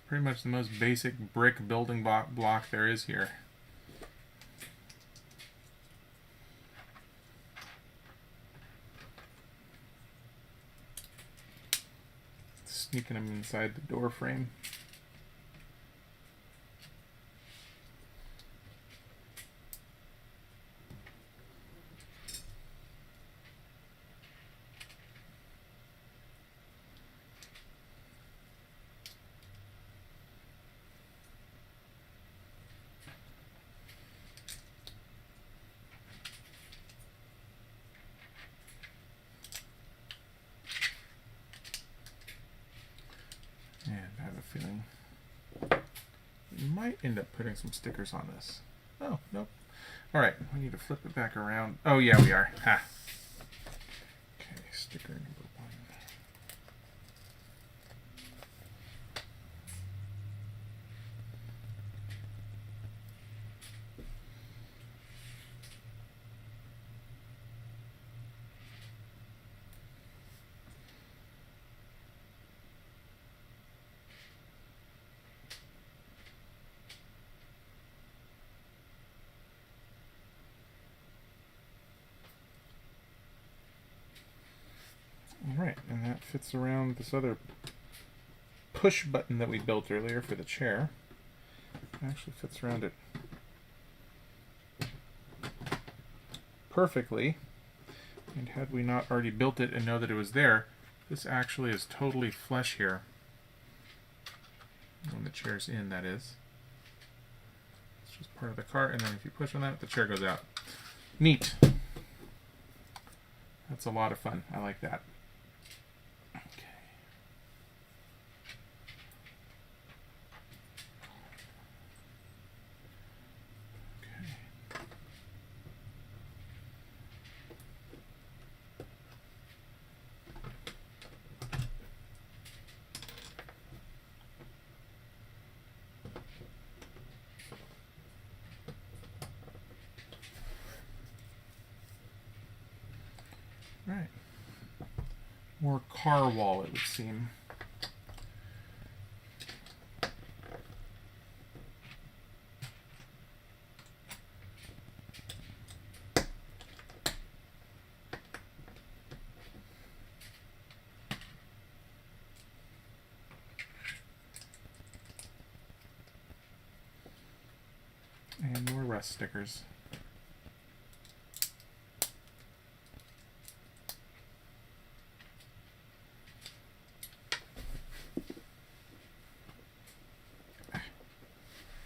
Speaker 1: pretty much the most basic brick building block there is here. Sneaking them inside the door frame. And I have a feeling we might end up putting some stickers on this. Oh, nope. All right, we need to flip it back around. Oh, yeah, we are. Ha. Okay, sticker number 1. Alright, and that fits around this other push button that we built earlier for the chair. It actually fits around it perfectly. And had we not already built it and know that it was there, this actually is totally flush here. When the chair's in, that is. It's just part of the cart, and then if you push on that, the chair goes out. Neat. That's a lot of fun. I like that. Right. More car wall, it would seem. And more rust stickers.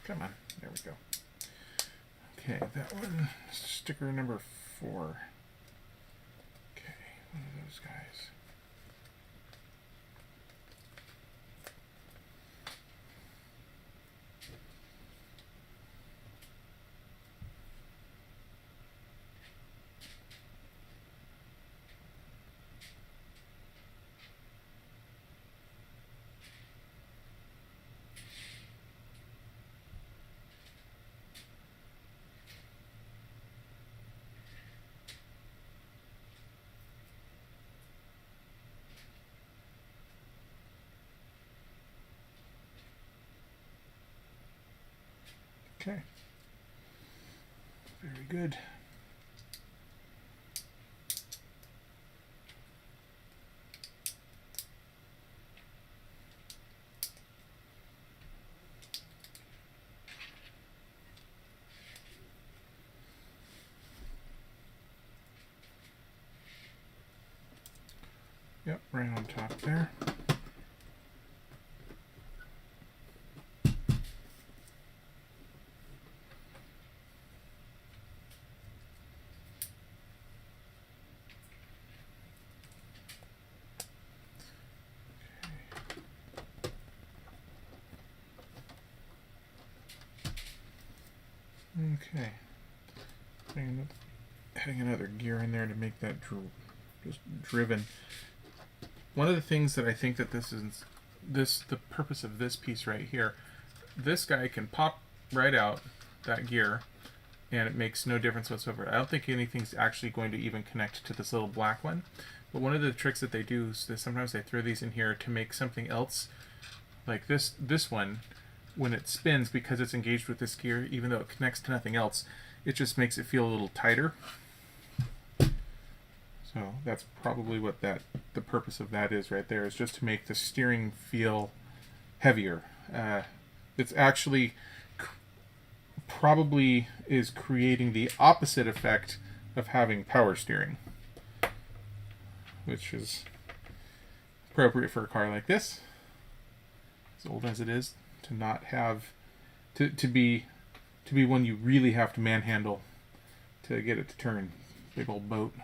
Speaker 1: Come on, there we go. Okay, that one, sticker number 4. Okay, one of those guys. Okay. Very good. Yep, right on top there. Okay. Adding another gear in there to make that just driven. One of the things that I think that the purpose of this piece right here, this guy can pop right out that gear, and it makes no difference whatsoever. I don't think anything's actually going to even connect to this little black one. But one of the tricks that they do is that sometimes they throw these in here to make something else, like this one, when it spins, because it's engaged with this gear, even though it connects to nothing else, it just makes it feel a little tighter. So that's probably what the purpose of that is right there, is just to make the steering feel heavier. It's actually probably is creating the opposite effect of having power steering, which is appropriate for a car like this, as old as it is, to not have to be one you really have to manhandle to get it to turn. Big old boat.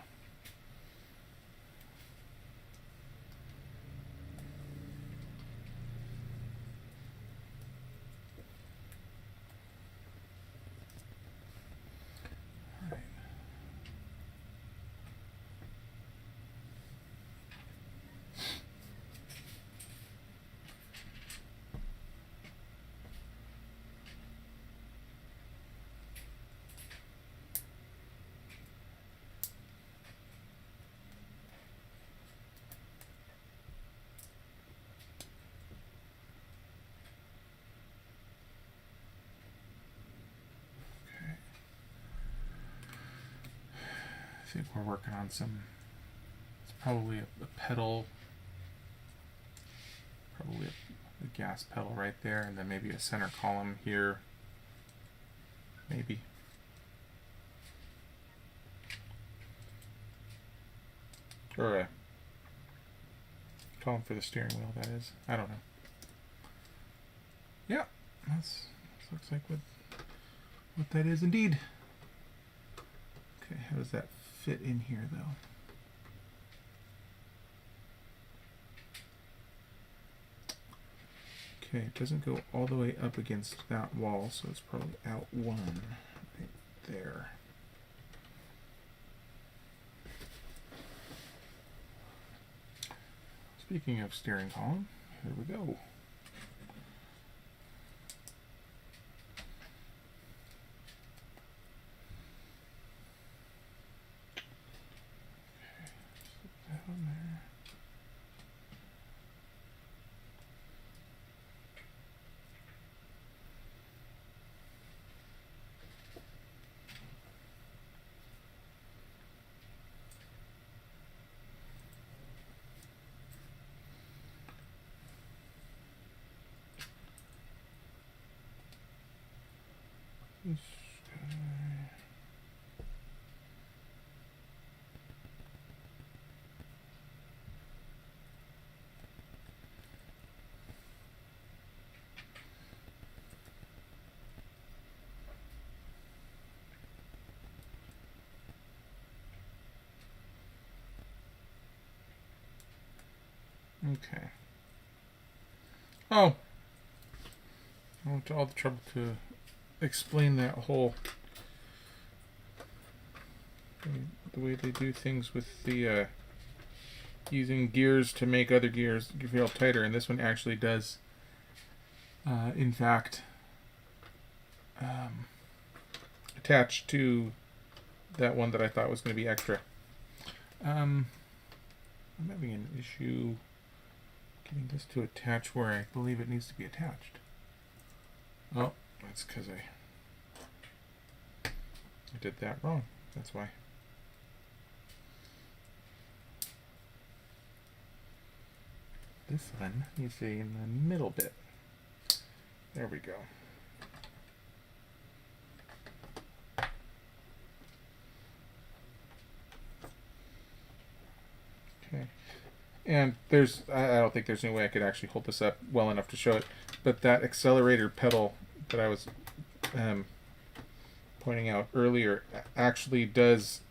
Speaker 1: I think we're working on some. It's probably a pedal, probably a gas pedal right there, and then maybe a center column here. Maybe. Or a column for the steering wheel, that is. I don't know. Yeah, that looks like what that is indeed. Okay, how does that fit in here, though? Okay, it doesn't go all the way up against that wall, so it's probably out one right there. Speaking of steering column, here we go. This guy. Okay. Oh. I went to all the trouble to explain that whole the way they do things with the using gears to make other gears feel tighter, and this one actually does in fact attach to that one that I thought was going to be extra. I'm having an issue getting this to attach where I believe it needs to be attached. Oh, that's because I did that wrong. That's why. This one needs to be in the middle bit. There we go. Okay. And I don't think there's any way I could actually hold this up well enough to show it, but that accelerator pedal that I was pointing out earlier actually does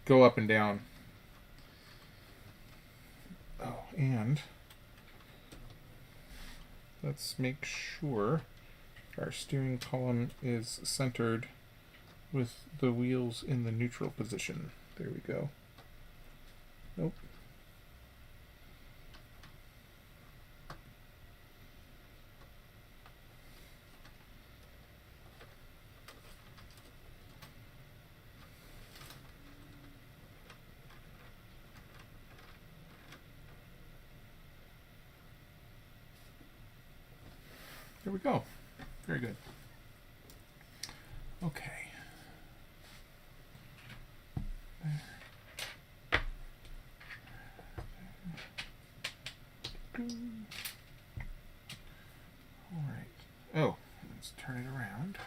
Speaker 1: go up and down. Oh, and let's make sure Our steering column is centered with the wheels in the neutral position. There we go. Nope. There we go. Very good. Okay. All right. Oh, let's turn it around.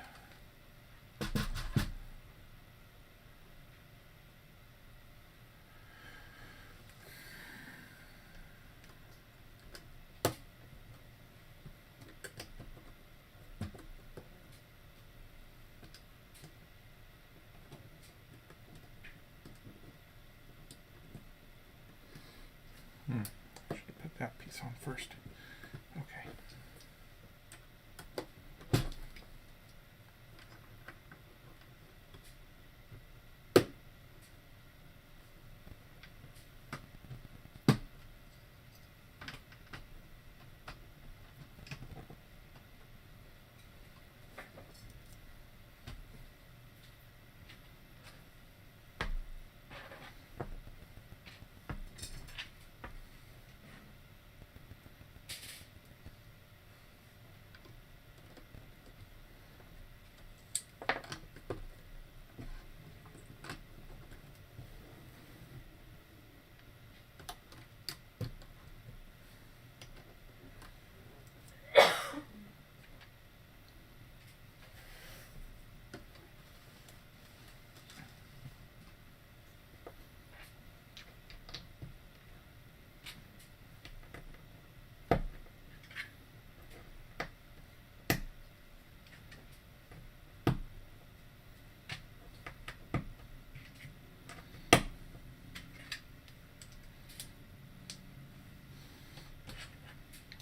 Speaker 1: I should have put that piece on first. Okay.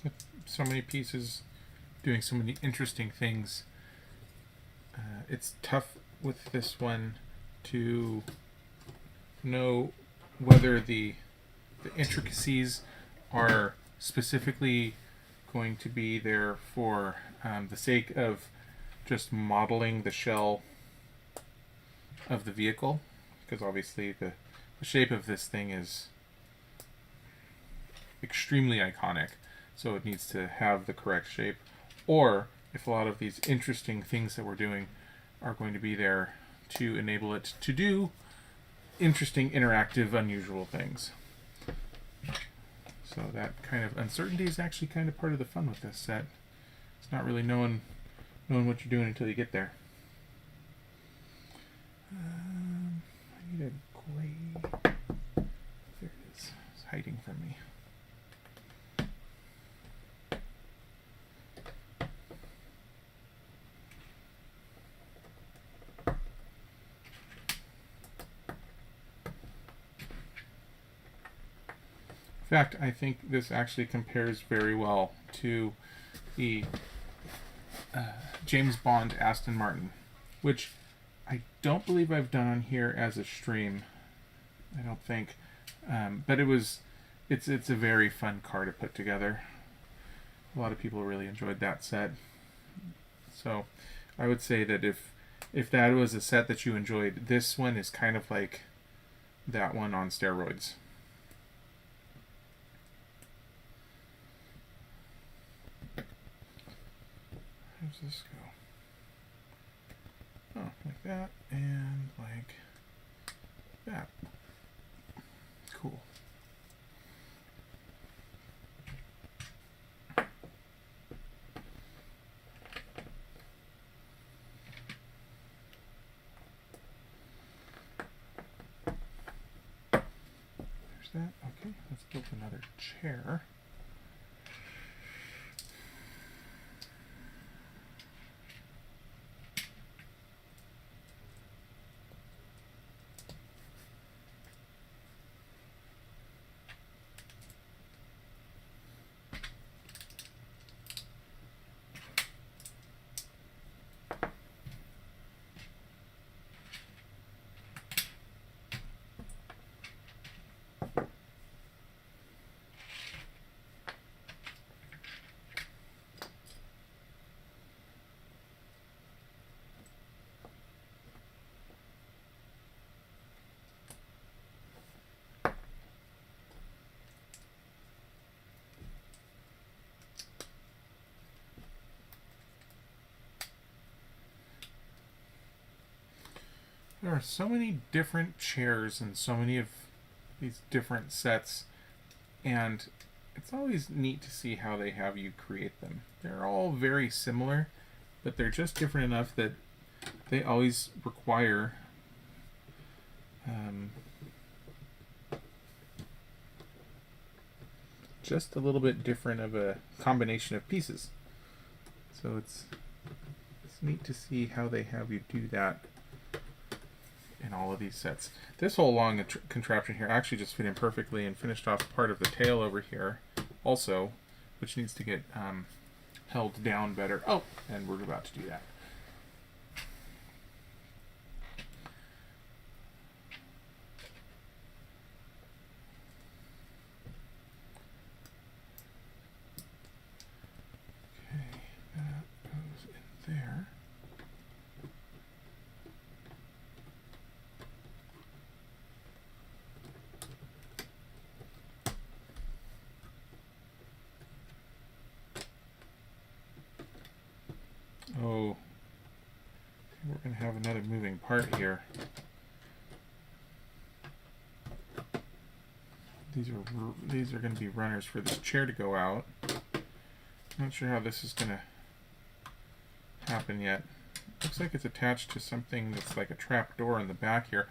Speaker 1: With so many pieces doing so many interesting things, it's tough with this one to know whether the intricacies are specifically going to be there for the sake of just modeling the shell of the vehicle, because obviously the shape of this thing is extremely iconic, so it needs to have the correct shape, or if a lot of these interesting things that we're doing are going to be there to enable it to do interesting, interactive, unusual things. So that kind of uncertainty is actually kind of part of the fun with this set. It's not really knowing what you're doing until you get there. I need a gray. There it is. It's hiding from me. In fact, I think this actually compares very well to the James Bond Aston Martin, which I don't believe I've done on here as a stream. I don't think, but it's a very fun car to put together. A lot of people really enjoyed that set. So I would say that if that was a set that you enjoyed, this one is kind of like that one on steroids. How does this go? Oh, like that and like that. Cool. There's that. Okay, let's build another chair. There are so many different chairs and so many of these different sets, and it's always neat to see how they have you create them. They're all very similar, but they're just different enough that they always require just a little bit different of a combination of pieces. So it's neat to see how they have you do that in all of these sets. This whole long contraption here actually just fit in perfectly and finished off part of the tail over here also, which needs to get held down better. Oh, and we're about to do that. Okay, that goes in there. Oh, we're going to have another moving part here. These are going to be runners for this chair to go out. Not sure how this is going to happen yet. Looks like it's attached to something that's like a trap door in the back here.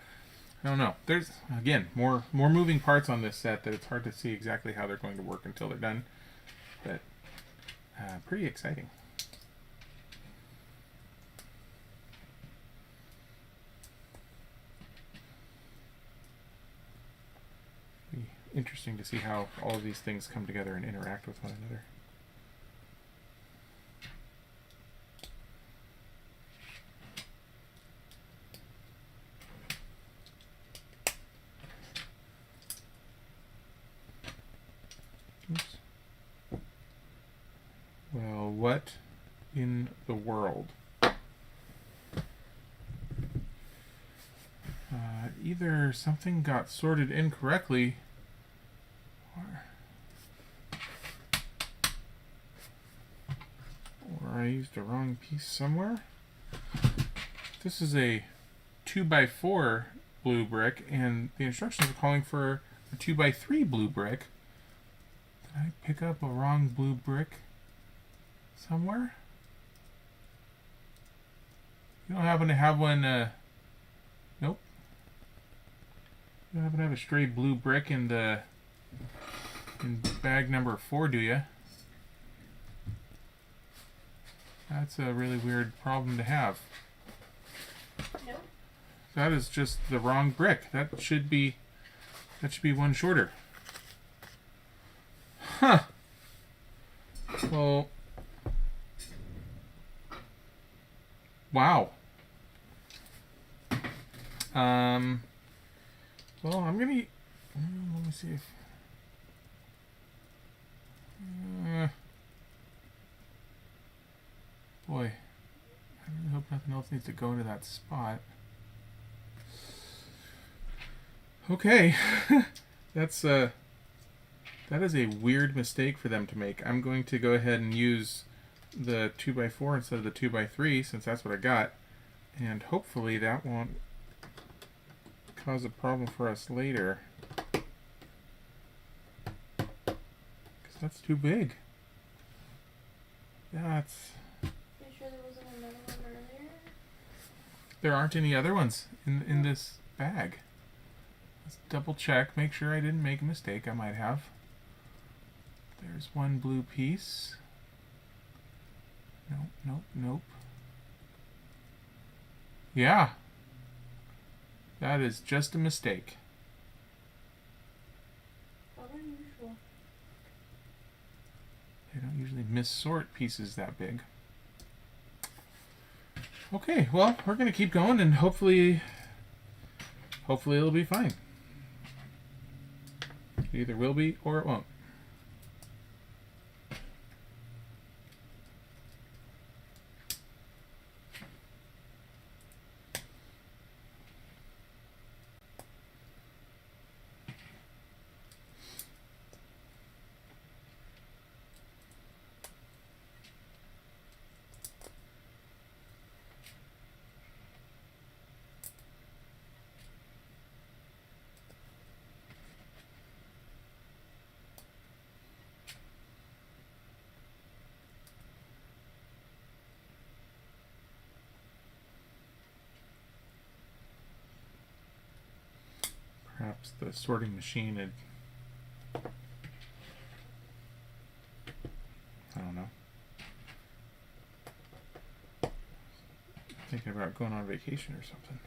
Speaker 1: I don't know. There's, again, more moving parts on this set that it's hard to see exactly how they're going to work until they're done. But pretty exciting. Be interesting to see how all of these things come together and interact with one another. Oops. Well, what in the world? Either something got sorted incorrectly, or I used the wrong piece somewhere. This is a 2x4 blue brick, and the instructions are calling for a 2x3 blue brick. Did I pick up a wrong blue brick somewhere? You don't happen to have one, nope. You don't happen to have a stray blue brick in bag number 4, do you? That's a really weird problem to have.
Speaker 2: Nope.
Speaker 1: That is just the wrong brick. That should be one shorter. Huh. Well, wow. Well, I'm gonna. Let me see if. Boy, I really hope nothing else needs to go into that spot. Okay, that is a weird mistake for them to make. I'm going to go ahead and use the 2x4 instead of the 2x3 since that's what I got, and hopefully that won't cause a problem for us later. Because that's too big. That's...
Speaker 2: Are you sure there wasn't another one earlier?
Speaker 1: There aren't any other ones in this bag. Let's double check, make sure I didn't make a mistake. I might have. There's one blue piece. Nope, nope, nope. Yeah. That is just a mistake.
Speaker 2: How unusual.
Speaker 1: They don't usually missort pieces that big. Okay, well, we're going to keep going and hopefully it'll be fine. It either will be or it won't. perhaps the sorting machine had, I don't know, thinking about going on vacation or something.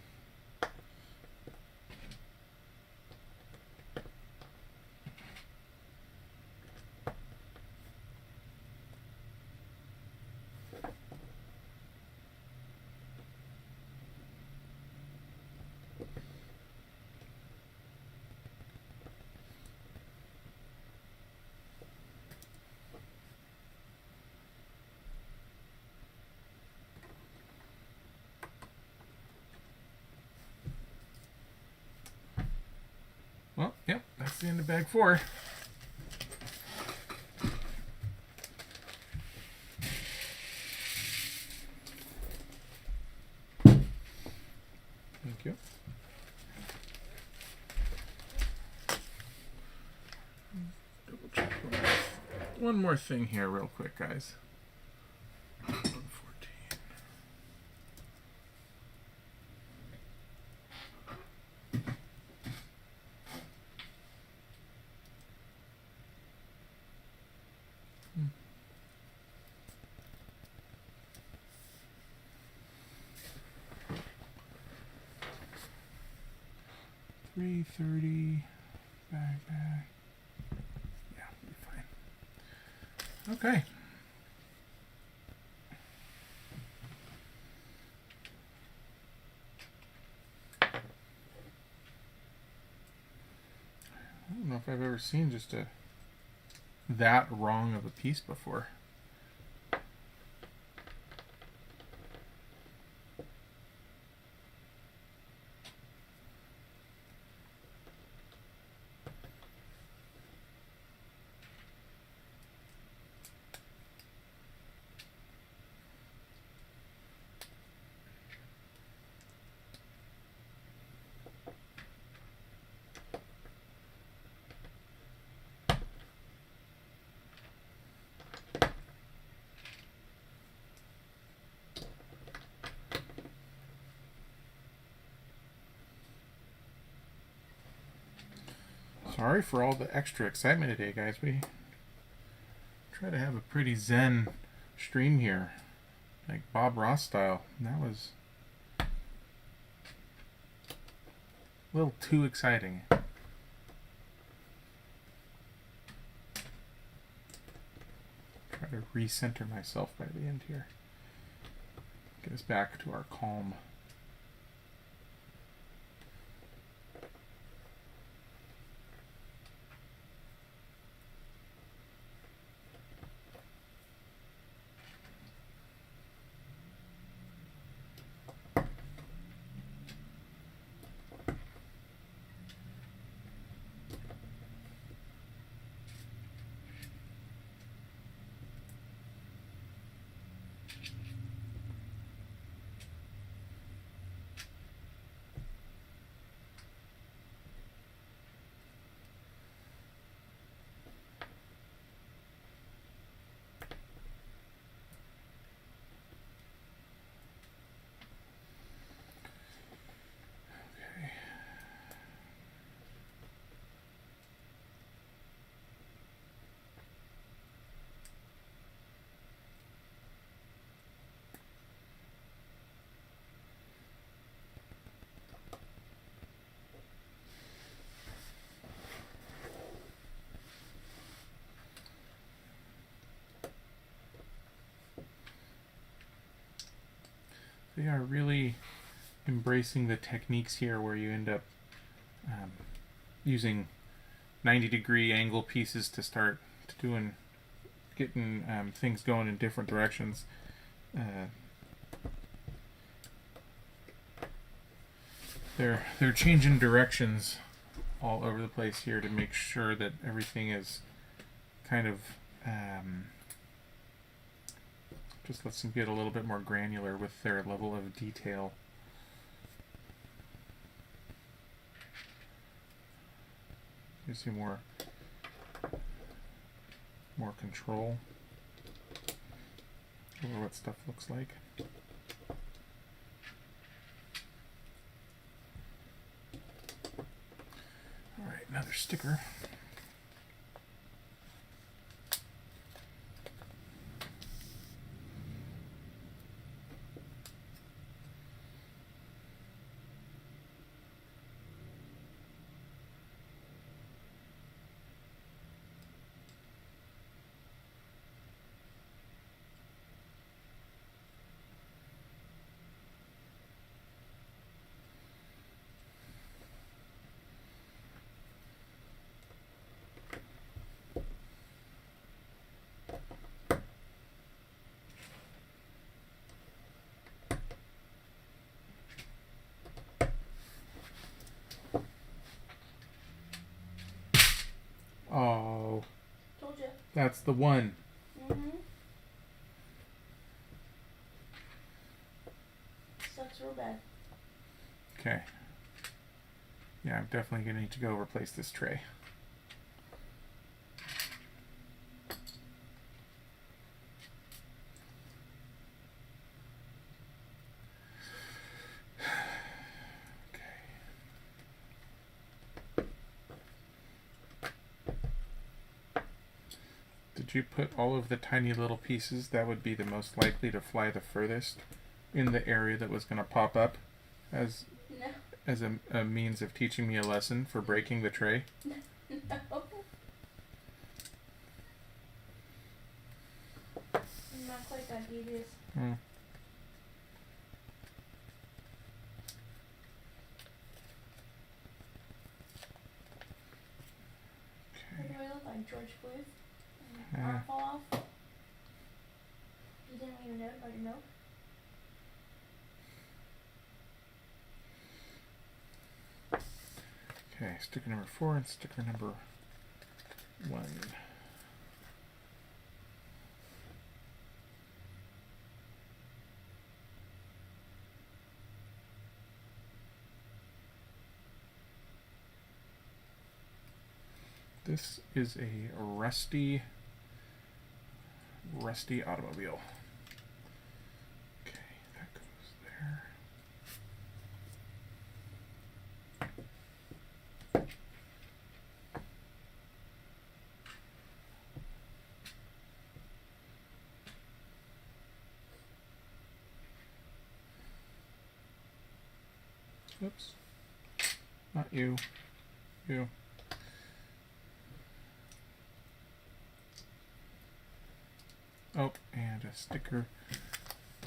Speaker 1: Well, yep, that's the end of bag 4. Thank you. Double check one more thing here real quick, guys. 114. $330 back. Yeah, we'll be fine. Okay. I don't know if I've ever seen just that wrong of a piece before. Sorry for all the extra excitement today, guys. We try to have a pretty zen stream here, like Bob Ross style. And that was a little too exciting. Try to recenter myself by the end here. Get us back to our calm. They are really embracing the techniques here where you end up using 90-degree angle pieces to start getting things going in different directions. They're changing directions all over the place here to make sure that everything is kind of just lets them get a little bit more granular with their level of detail. Gives you more control over what stuff looks like. another sticker. Oh,
Speaker 2: Told you.
Speaker 1: that's the one.
Speaker 2: Mm-hmm. Sucks real bad.
Speaker 1: Okay. Yeah, I'm definitely going to need to go replace this tray. Did you put all of the tiny little pieces that would be the most likely to fly the furthest in the area that was going to pop up as
Speaker 2: No.
Speaker 1: as a means of teaching me a lesson for breaking the tray?
Speaker 2: No. I'm not quite that devious.
Speaker 1: Hmm.
Speaker 2: What do I look like, George Bluth?
Speaker 1: Yeah.
Speaker 2: Arm fall off? You didn't leave a note about your milk?
Speaker 1: Okay, sticker number 4 and sticker number 1. This is a rusty automobile. Okay, that goes there. Oops. Not you. You. Oh, and a sticker.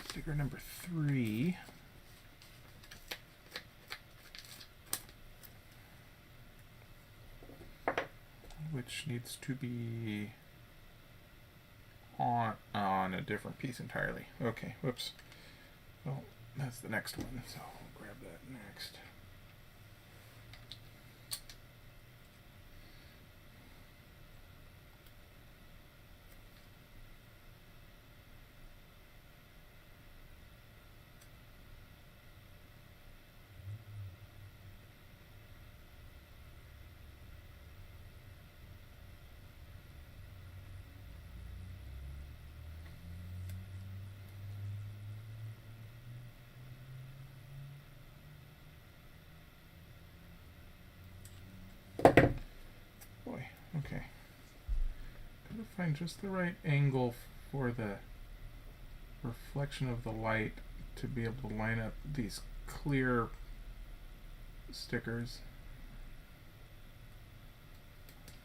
Speaker 1: Sticker number 3. Which needs to be on a different piece entirely. Okay, whoops. Well, that's the next one, so I'll grab that next. Boy, okay. Gotta find just the right angle for the reflection of the light to be able to line up these clear stickers.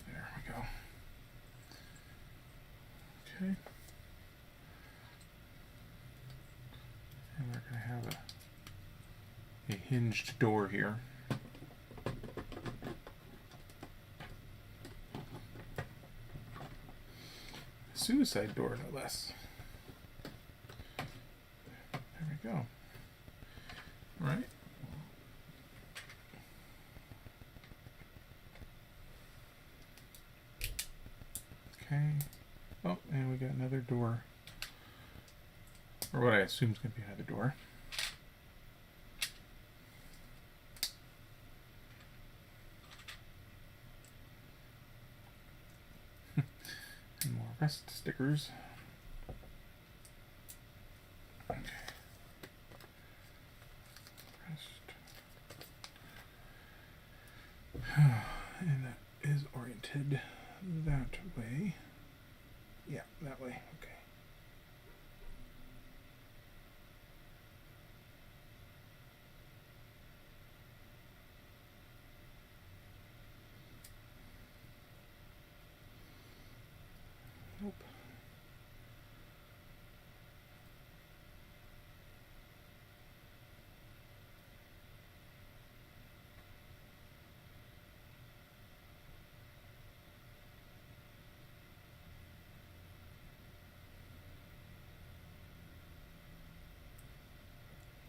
Speaker 1: There we go. Okay. And we're going to have a hinged door here. Suicide door, no less. There we go. All right. Okay. Oh, and we got another door. Or what I assume is going to be another door. And more rest stickers. Okay. Rest. And that is oriented that way. Yeah, that way. Okay. Nope.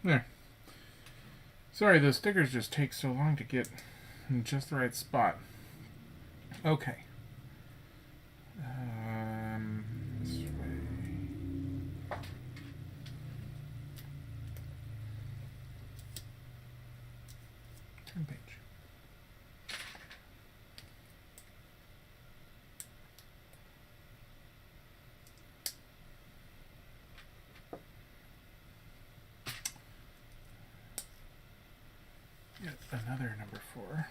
Speaker 1: There. Sorry, those stickers just take so long to get in just the right spot. Okay. This way. Turn page. Yet another number 4.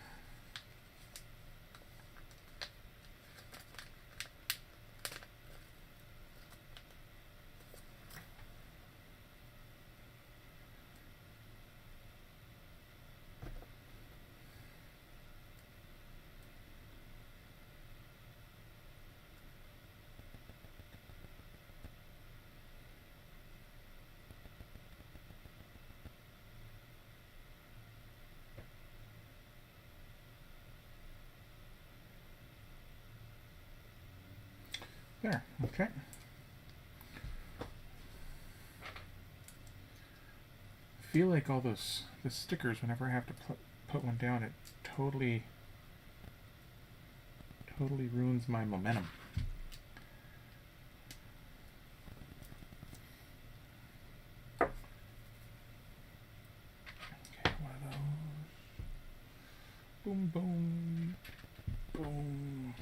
Speaker 1: There, okay. I feel like all the stickers, whenever I have to put one down, it totally ruins my momentum. Okay, one of those. Boom, boom, boom.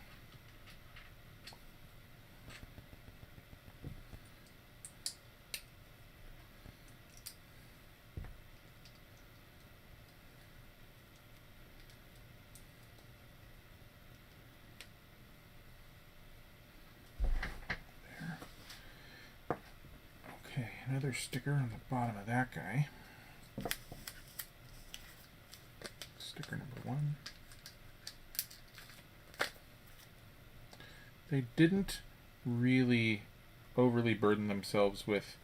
Speaker 1: Okay, another sticker on the bottom of that guy. Sticker number 1. They didn't really overly burden themselves with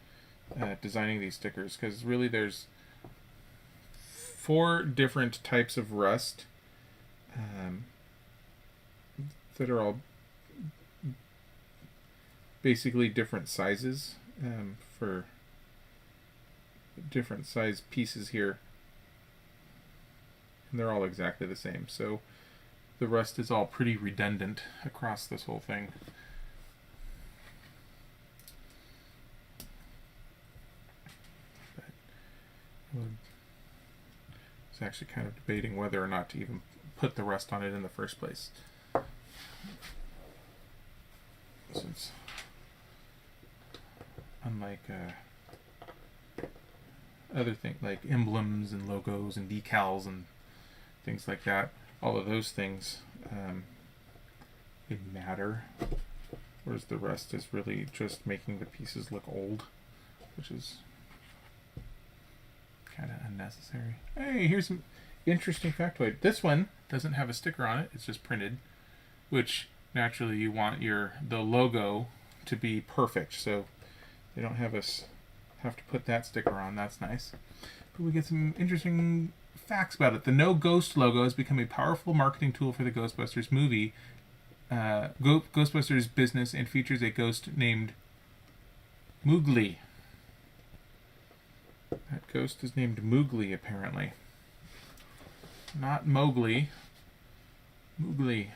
Speaker 1: designing these stickers, because really there's 4 different types of rust that are all basically different sizes for different size pieces here, and they're all exactly the same, so the rust is all pretty redundant across this whole thing. But I was actually kind of debating whether or not to even put the rust on it in the first place, since unlike other things like emblems and logos and decals and things like that, all of those things they matter, whereas the rest is really just making the pieces look old, which is kind of unnecessary. Hey, here's some interesting factoid. This one doesn't have a sticker on it, it's just printed, which naturally you want the logo to be perfect, so they don't have to put that sticker on. That's nice. But we get some interesting facts about it. The No Ghost logo has become a powerful marketing tool for the Ghostbusters movie, Ghostbusters business, and features a ghost named Moogly. That ghost is named Moogly, apparently. Not Mowgli. Moogly.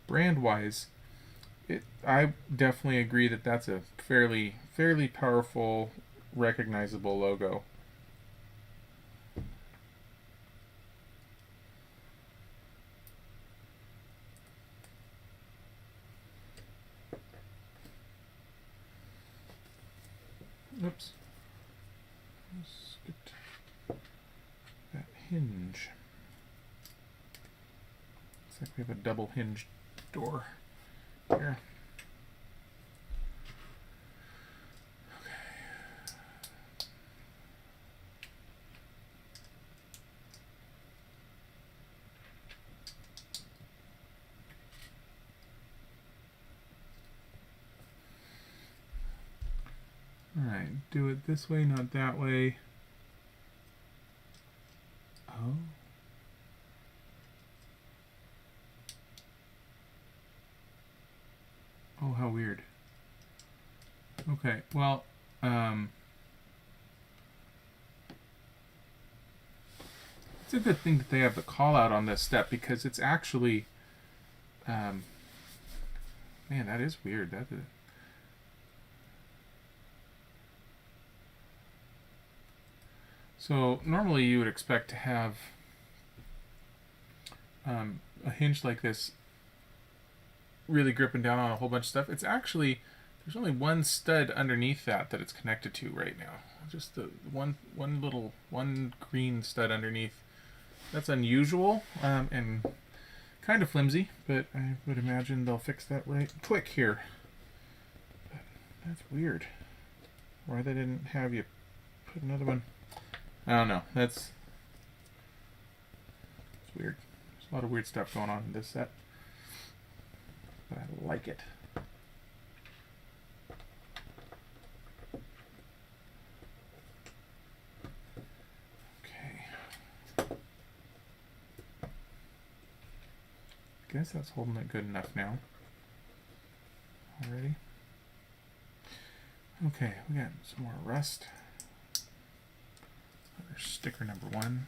Speaker 1: Brand-wise, I definitely agree that that's a fairly powerful, recognizable logo. Let's get that hinge. Looks like we have a double hinge door here. Alright, do it this way, not that way. Oh. Oh, how weird. Okay, well, it's a good thing that they have the call out on this step because it's actually, man, that is weird. That is. So normally you would expect to have a hinge like this really gripping down on a whole bunch of stuff. It's actually, there's only one stud underneath that it's connected to right now. Just the one green stud underneath. That's unusual and kind of flimsy, but I would imagine they'll fix that right quick here. But that's weird. Why they didn't have you put another one. I don't know. It's weird. There's a lot of weird stuff going on in this set. But I like it. Okay. I guess that's holding it good enough now. Already. Okay, we got some more rust. There's sticker number 1.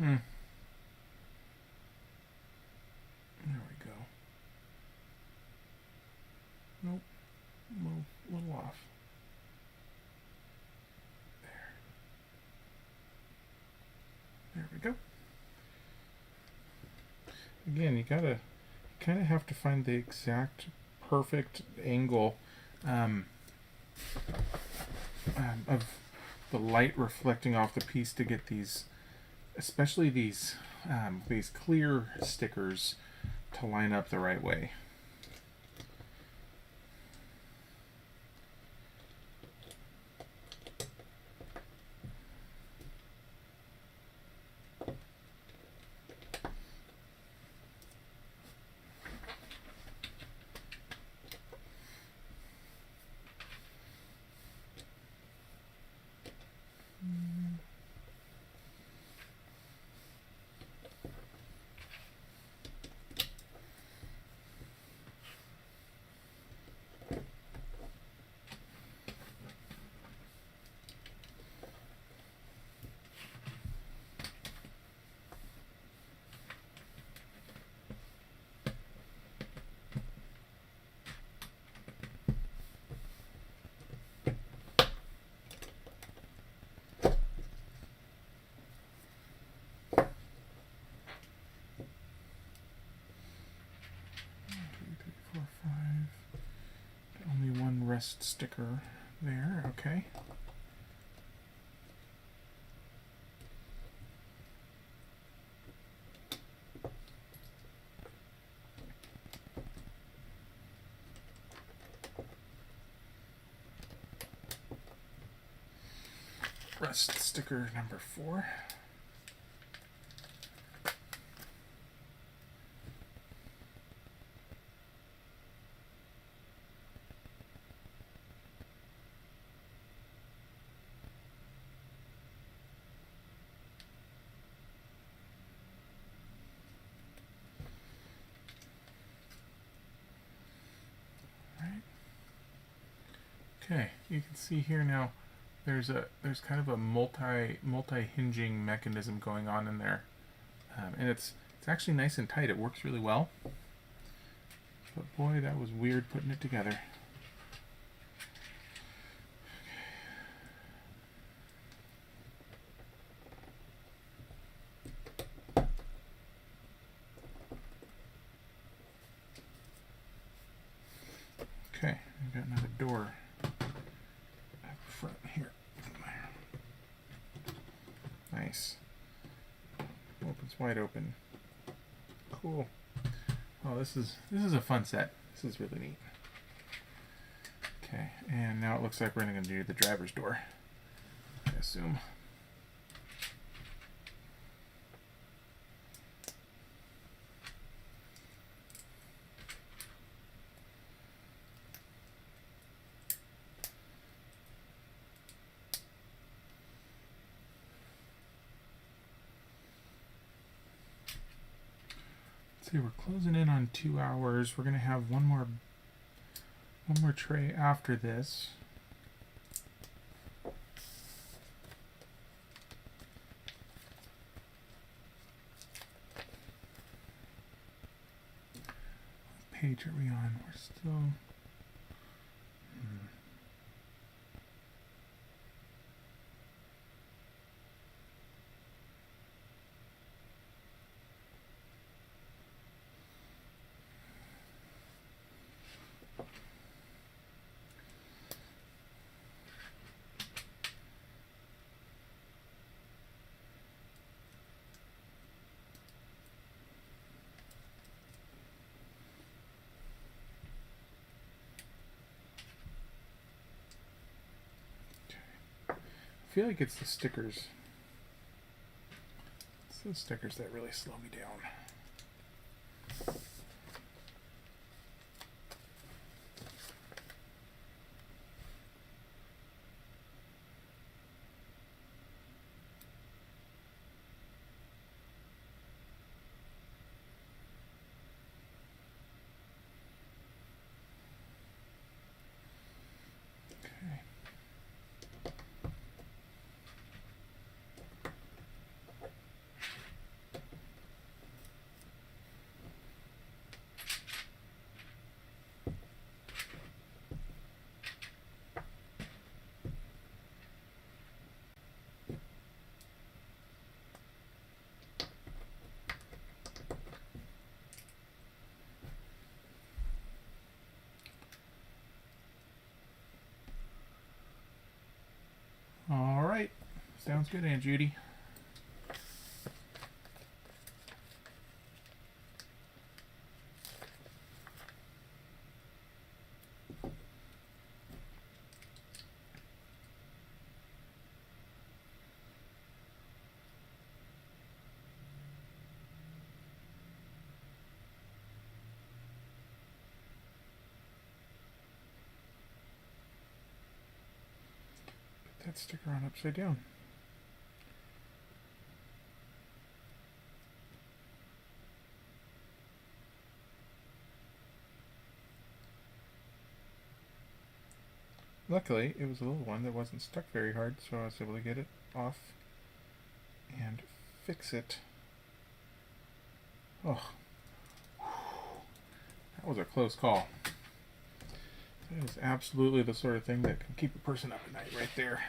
Speaker 1: There we go. Nope. A little off. There we go. Again, you kind of have to find the exact perfect angle of the light reflecting off the piece to get these, especially these clear stickers, to line up the right way. Only one rest sticker there, okay. Rest sticker number 4. Okay, you can see here now. There's kind of a multi hinging mechanism going on in there, and it's actually nice and tight. It works really well. But boy, that was weird putting it together. Okay, I've got another door up front here. Nice. Opens wide open. Cool. Oh, this is a fun set. This is really neat. Okay, and now it looks like we're going to do the driver's door, I assume. See, we're closing in on 2 hours. We're gonna have one more tray after this. What page are we on? We're still. I feel like it's the stickers. It's the stickers that really slow me down. Okay. All right. Sounds good, Aunt Judy. Put that sticker on upside down. Luckily, it was a little one that wasn't stuck very hard, so I was able to get it off and fix it. Oh, that was a close call. That is absolutely the sort of thing that can keep a person up at night right there.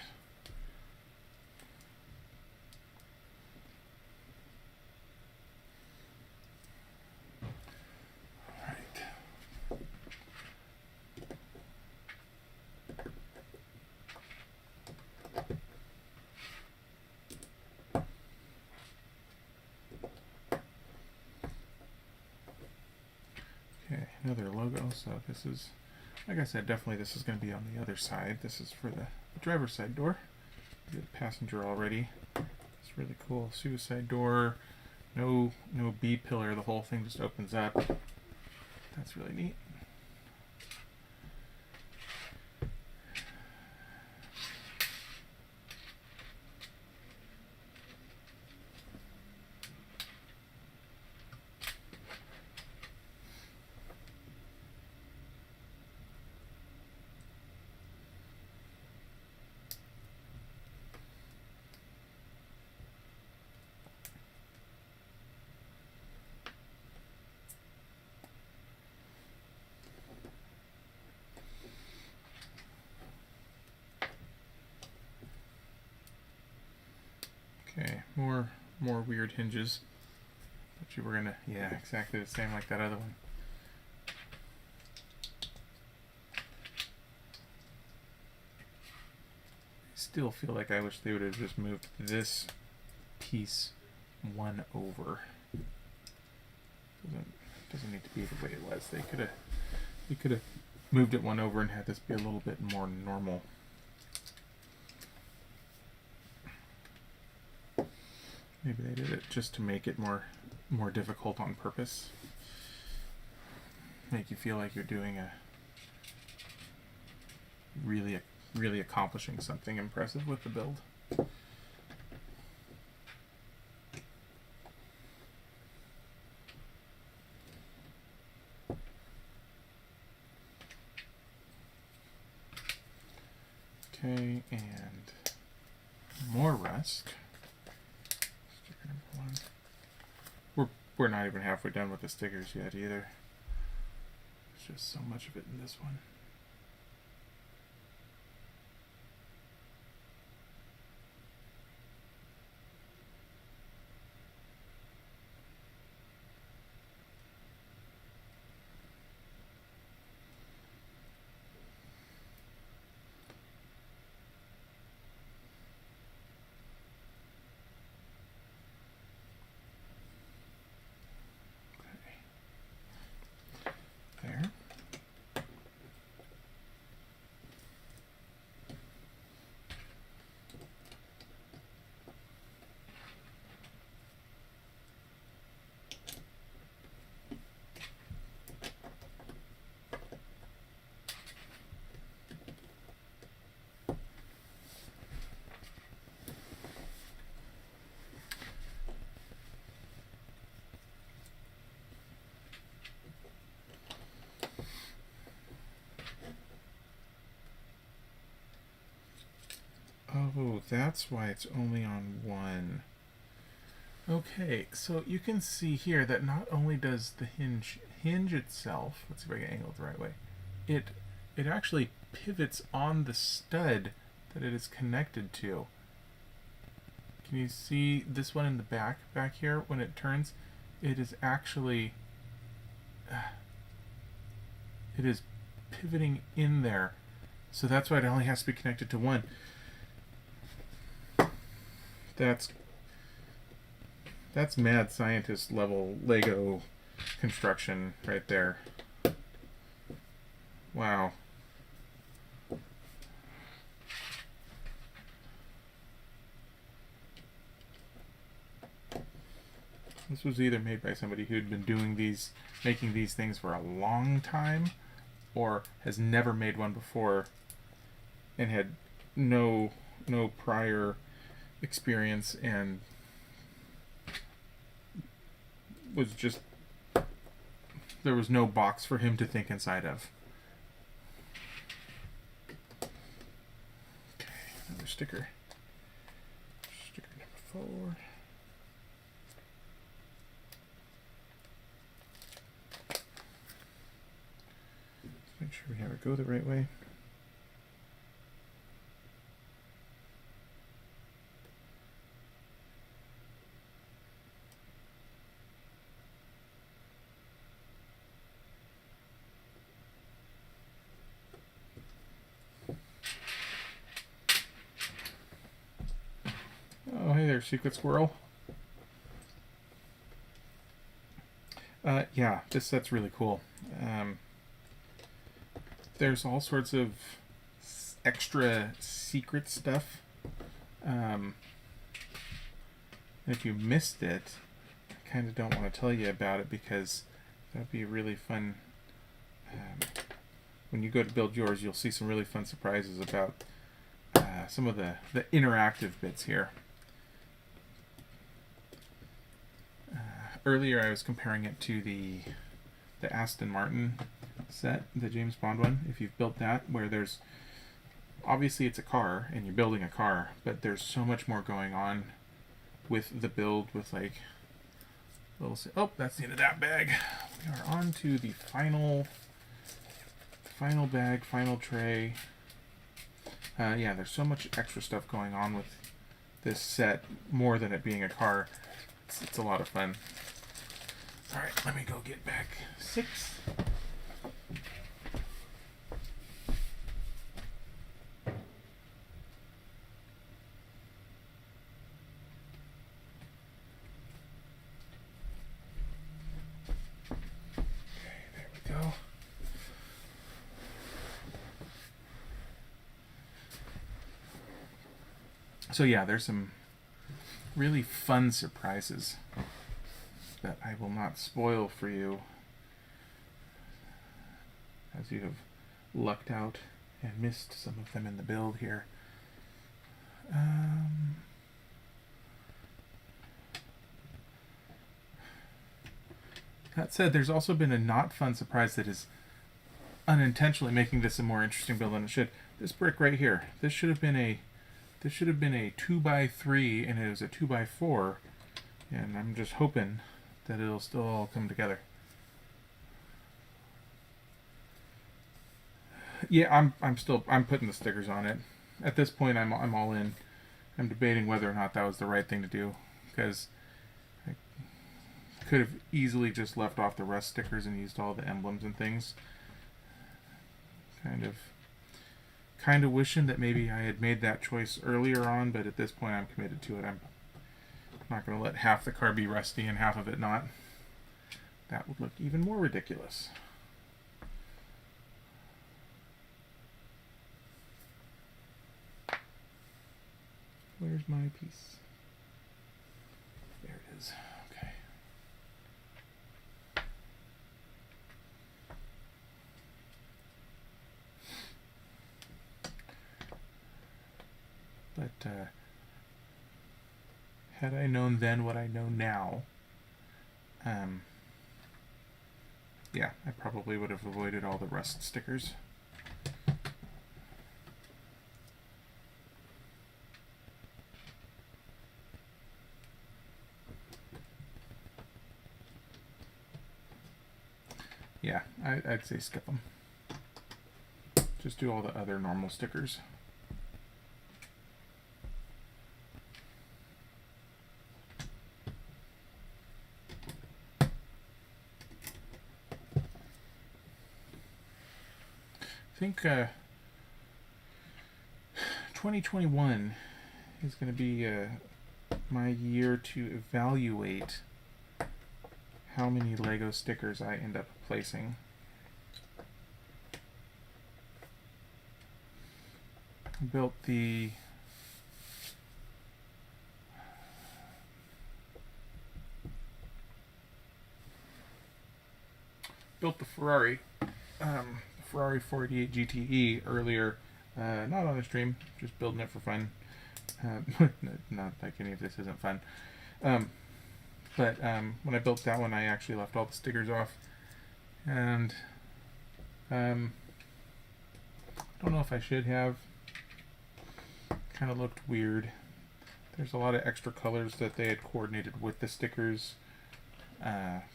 Speaker 1: Okay, another logo. So this is, like I said, definitely this is going to be on the other side. This is for the driver's side door. The passenger already. It's really cool. Suicide door. No B pillar. The whole thing just opens up. That's really neat. Okay, more weird hinges. But you were gonna, yeah, exactly the same like that other one. Still feel like I wish they would have just moved this piece one over. Doesn't need to be the way it was. They could have moved it one over and had this be a little bit more normal. Maybe they did it just to make it more difficult on purpose. Make you feel like you're doing a really accomplishing something impressive with the build. Okay, and more rust. Sticker number 1. We're not even halfway done with the stickers yet either. There's just so much of it in this one. There. Oh, that's why it's only on one. Okay, so you can see here that not only does the hinge itself, let's see if I can angle it the right way, it actually pivots on the stud that it is connected to. Can you see this one in the back here? When it turns, it is actually it is pivoting in there. So that's why it only has to be connected to one. That's mad scientist level Lego construction right there. Wow. This was either made by somebody who'd been making these things for a long time, or has never made one before and had no prior experience and was just, there was no box for him to think inside of. Okay, another sticker. Sticker number 4. Let's make sure we have it go the right way. Oh, hey there, Secret Squirrel. Yeah, this set's really cool. There's all sorts of extra secret stuff. If you missed it, I kind of don't want to tell you about it because that'd be really fun. When you go to build yours, you'll see some really fun surprises about some of the interactive bits here. Earlier I was comparing it to the Aston Martin set, the James Bond one. If you've built that, where there's obviously it's a car and you're building a car, but there's so much more going on with the build, with like little, oh, that's the end of that bag. We are on to the final bag, final tray. Yeah, there's so much extra stuff going on this set more than it being a car. It's a lot of fun. All right, let me go get back 6. Go. So yeah, there's some really fun surprises that I will not spoil for you, as you have lucked out and missed some of them in the build here. That said, there's also been a not fun surprise that is unintentionally making this a more interesting build than it should. This brick right here. This should have been a 2x3, and it was a 2x4, and I'm just hoping that it'll still all come together. Yeah, I'm putting the stickers on it. At this point, I'm all in. I'm debating whether or not that was the right thing to do, because I could have easily just left off the rust stickers and used all the emblems and things. Kind of wishing that maybe I had made that choice earlier on, but at this point I'm committed to it. I'm not going to let half the car be rusty and half of it not. That would look even more ridiculous. Where's my piece? There it is. Okay. But had I known then what I know now, yeah, I probably would have avoided all the rust stickers. Yeah, I'd say skip them. Just do all the other normal stickers. I think 2021 is going to be my year to evaluate how many Lego stickers I end up placing. I built the Ferrari. Ferrari 488 GTE earlier, not on the stream, just building it for fun. Not like any of this isn't fun. But when I built that one, I actually left all the stickers off, and I don't know if I should have. Kind of looked weird. There's a lot of extra colors that they had coordinated with the stickers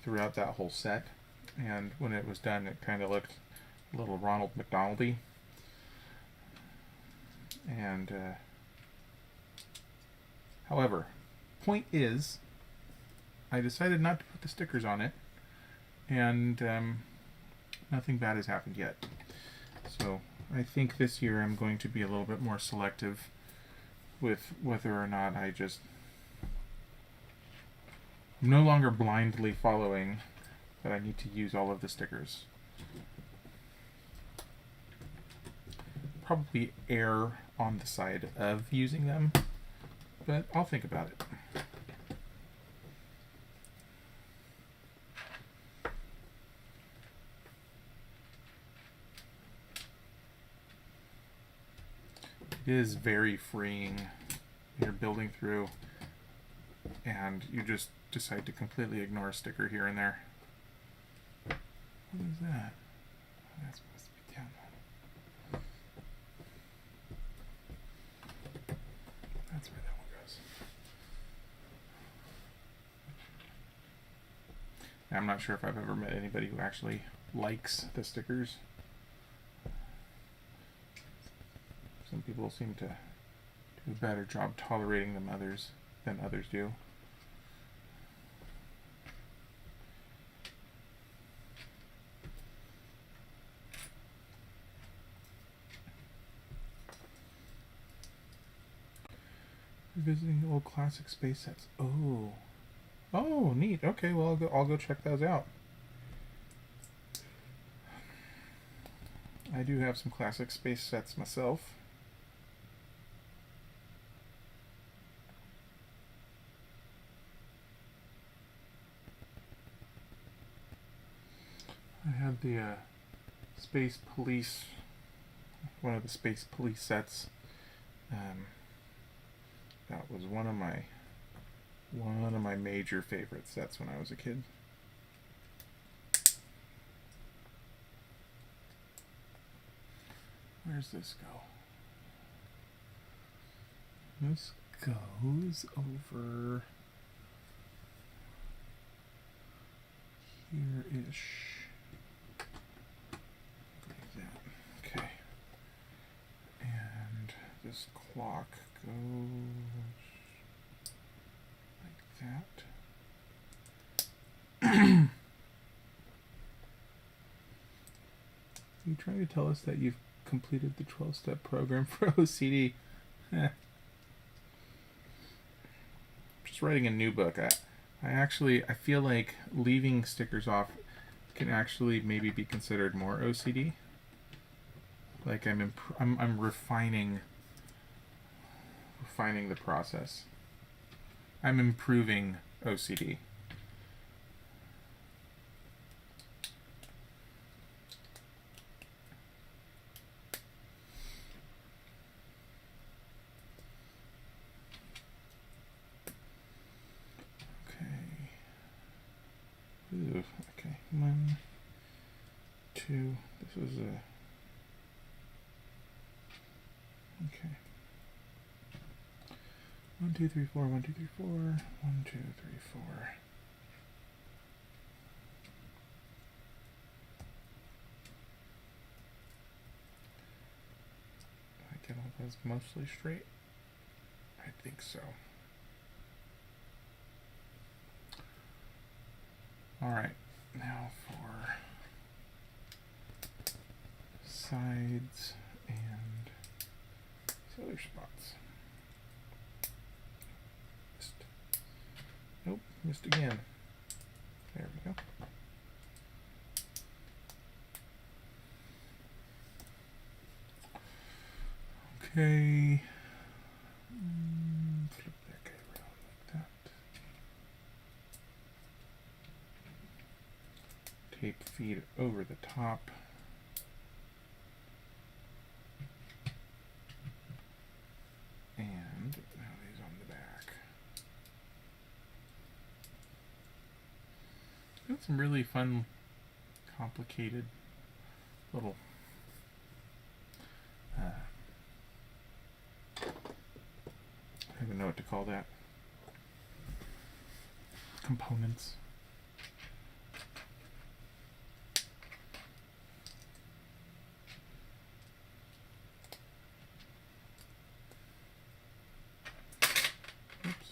Speaker 1: throughout that whole set, and when it was done, it kind of looked a little Ronald McDonald-y. And however, point is, I decided not to put the stickers on it, and nothing bad has happened yet. So I think this year I'm going to be a little bit more selective with whether or not I'm no longer blindly following that I need to use all of the stickers. Probably err on the side of using them, but I'll think about it. It is very freeing. You're building through and you just decide to completely ignore a sticker here and there. What is that? Oh, that's supposed to be down there. That's where that one goes. I'm not sure if I've ever met anybody who actually likes the stickers. Some people seem to do a better job tolerating than others do. Visiting old classic space sets. Oh, neat. Okay, well I'll go check those out. I do have some classic space sets myself. I had the Space Police, one of the Space Police sets. That was one of my major favorite sets when I was a kid. Where's this go? This goes over here-ish. Like that. Okay. And this clock goes like that. You trying to tell us that you've completed the 12-step program for OCD? Just writing a new book. I feel like leaving stickers off can actually maybe be considered more OCD. Like I'm refining the process. I'm improving OCD. Ooh, okay, 1, 2, this was a, okay, 1, 2, 3, 4, 1, 2, 3, 4, 1, 2, 3, 4. Did I get all those mostly straight? I think so. Alright, now for sides and these other spots. Nope, missed again. There we go. Okay. Flip that guy around like that. Tape feed over the top. And now these on the back. Got some really fun, complicated little I don't even know what to call that. Components. Oops.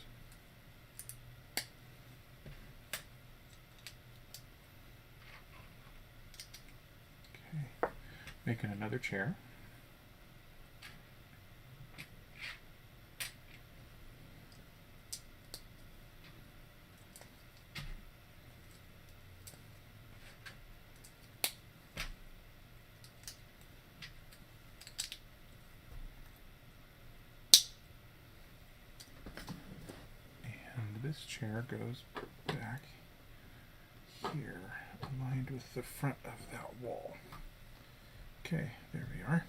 Speaker 1: Okay. Making another chair. This chair goes back here, aligned with the front of that wall. Okay, there we are.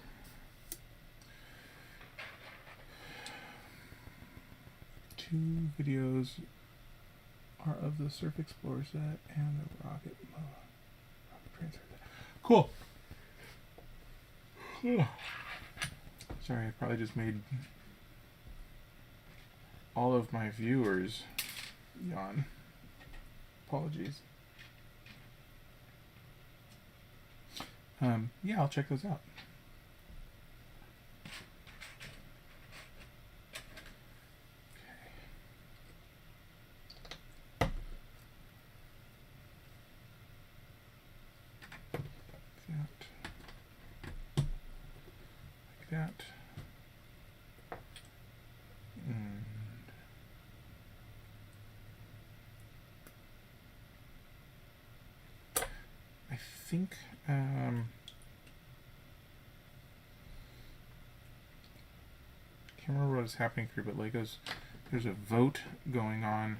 Speaker 1: Two videos are of the Surf Explorer set and the rocket transfer set. Cool. Sorry, I probably just made all of my viewers yawn. Apologies. Yeah, I'll check those out. that. And I think can't remember what is happening here, but Legos, there's a vote going on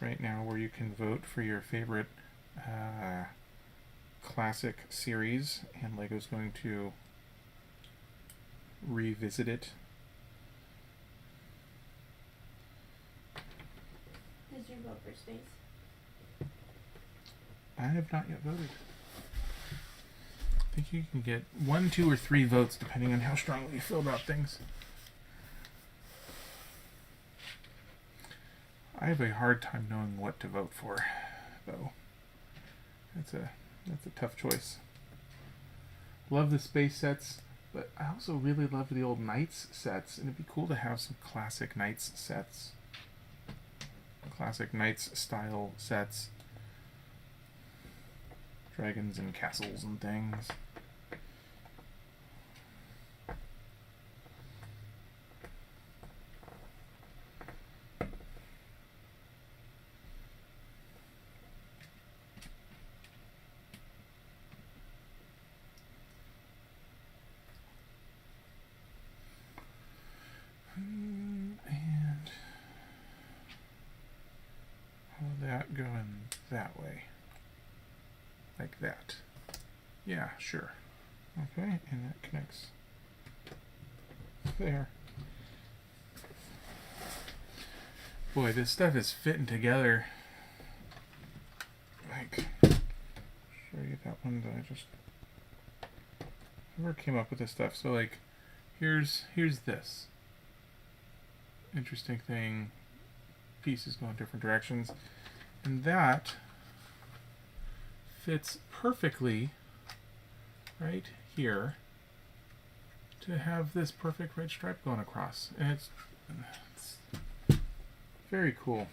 Speaker 1: right now where you can vote for your favorite classic series, and Lego's going to revisit it.
Speaker 2: Did you vote for space?
Speaker 1: I have not yet voted. I think you can get 1, 2, or 3 votes depending on how strongly you feel about things. I have a hard time knowing what to vote for, though. That's a tough choice. Love the space sets, but I also really love the old Knights sets, and it'd be cool to have some classic Knights sets. Classic Knights style sets. Dragons and castles and things. And how will that go in that way? Like that. Yeah, sure. Okay, and that connects there. Boy, this stuff is fitting together. Like, show you that one that I just... Whoever came up with this stuff. So, like, here's this. Interesting thing. Pieces go in different directions. And that fits perfectly right here to have this perfect red stripe going across. And it's very cool.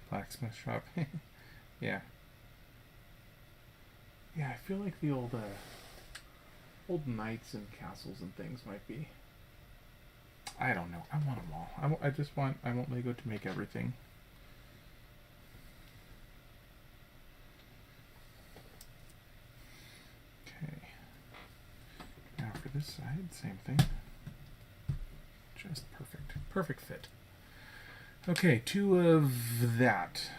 Speaker 1: Blacksmith shop. Yeah. Yeah, I feel like the old knights and castles and things might be. I don't know. I want them all. I want Lego to make everything. Okay. Now for this side, same thing. Just perfect. Perfect fit. Okay, 2 of that.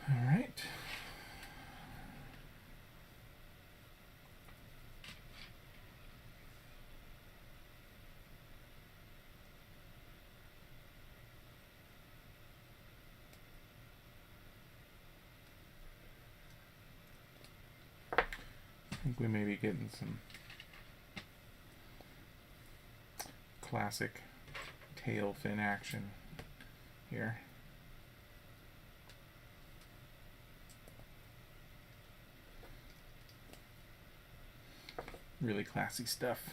Speaker 1: All right. I think we may be getting some classic tail fin action here. Really classy stuff.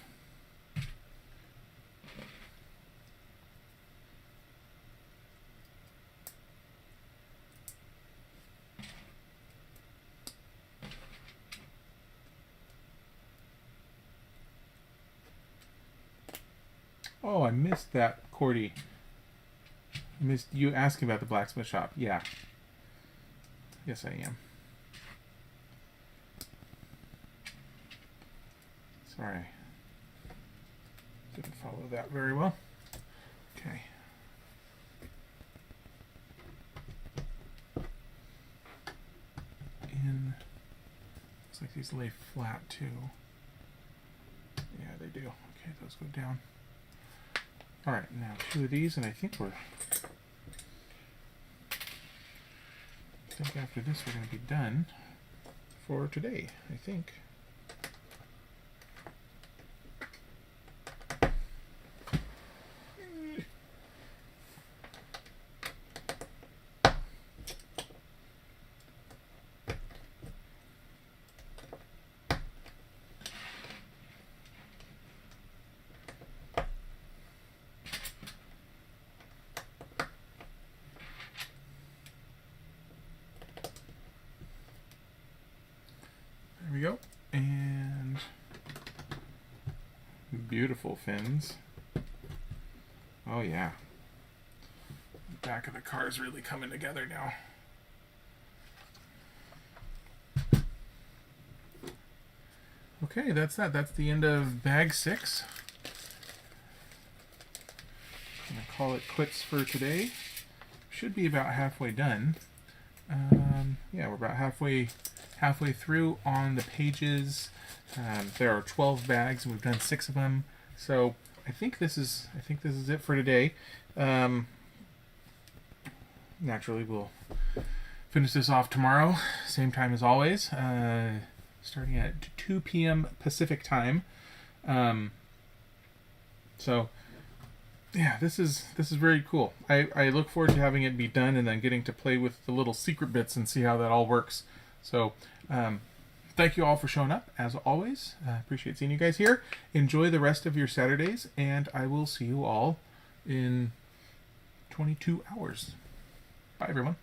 Speaker 1: Oh, I missed that, Cordy. I missed you asking about the blacksmith shop. Yeah. Yes, I am. Sorry. Didn't follow that very well. Okay. In. Looks like these lay flat too. Yeah, they do. Okay, those go down. Alright, now 2 of these, and I think after this we're going to be done for today, I think. There we go. And beautiful fins. Oh yeah. The back of the car is really coming together now. Okay, that's that. That's the end of bag 6. I'm gonna call it quits for today. Should be about halfway done. Yeah, we're about halfway through on the pages. There are 12 bags, and we've done 6 of them. So I think this is it for today. Naturally, we'll finish this off tomorrow, same time as always, starting at 2 p.m. Pacific time. So yeah, this is very cool. I look forward to having it be done and then getting to play with the little secret bits and see how that all works. So thank you all for showing up, as always. Appreciate seeing you guys here. Enjoy the rest of your Saturdays, and I will see you all in 22 hours. Bye, everyone.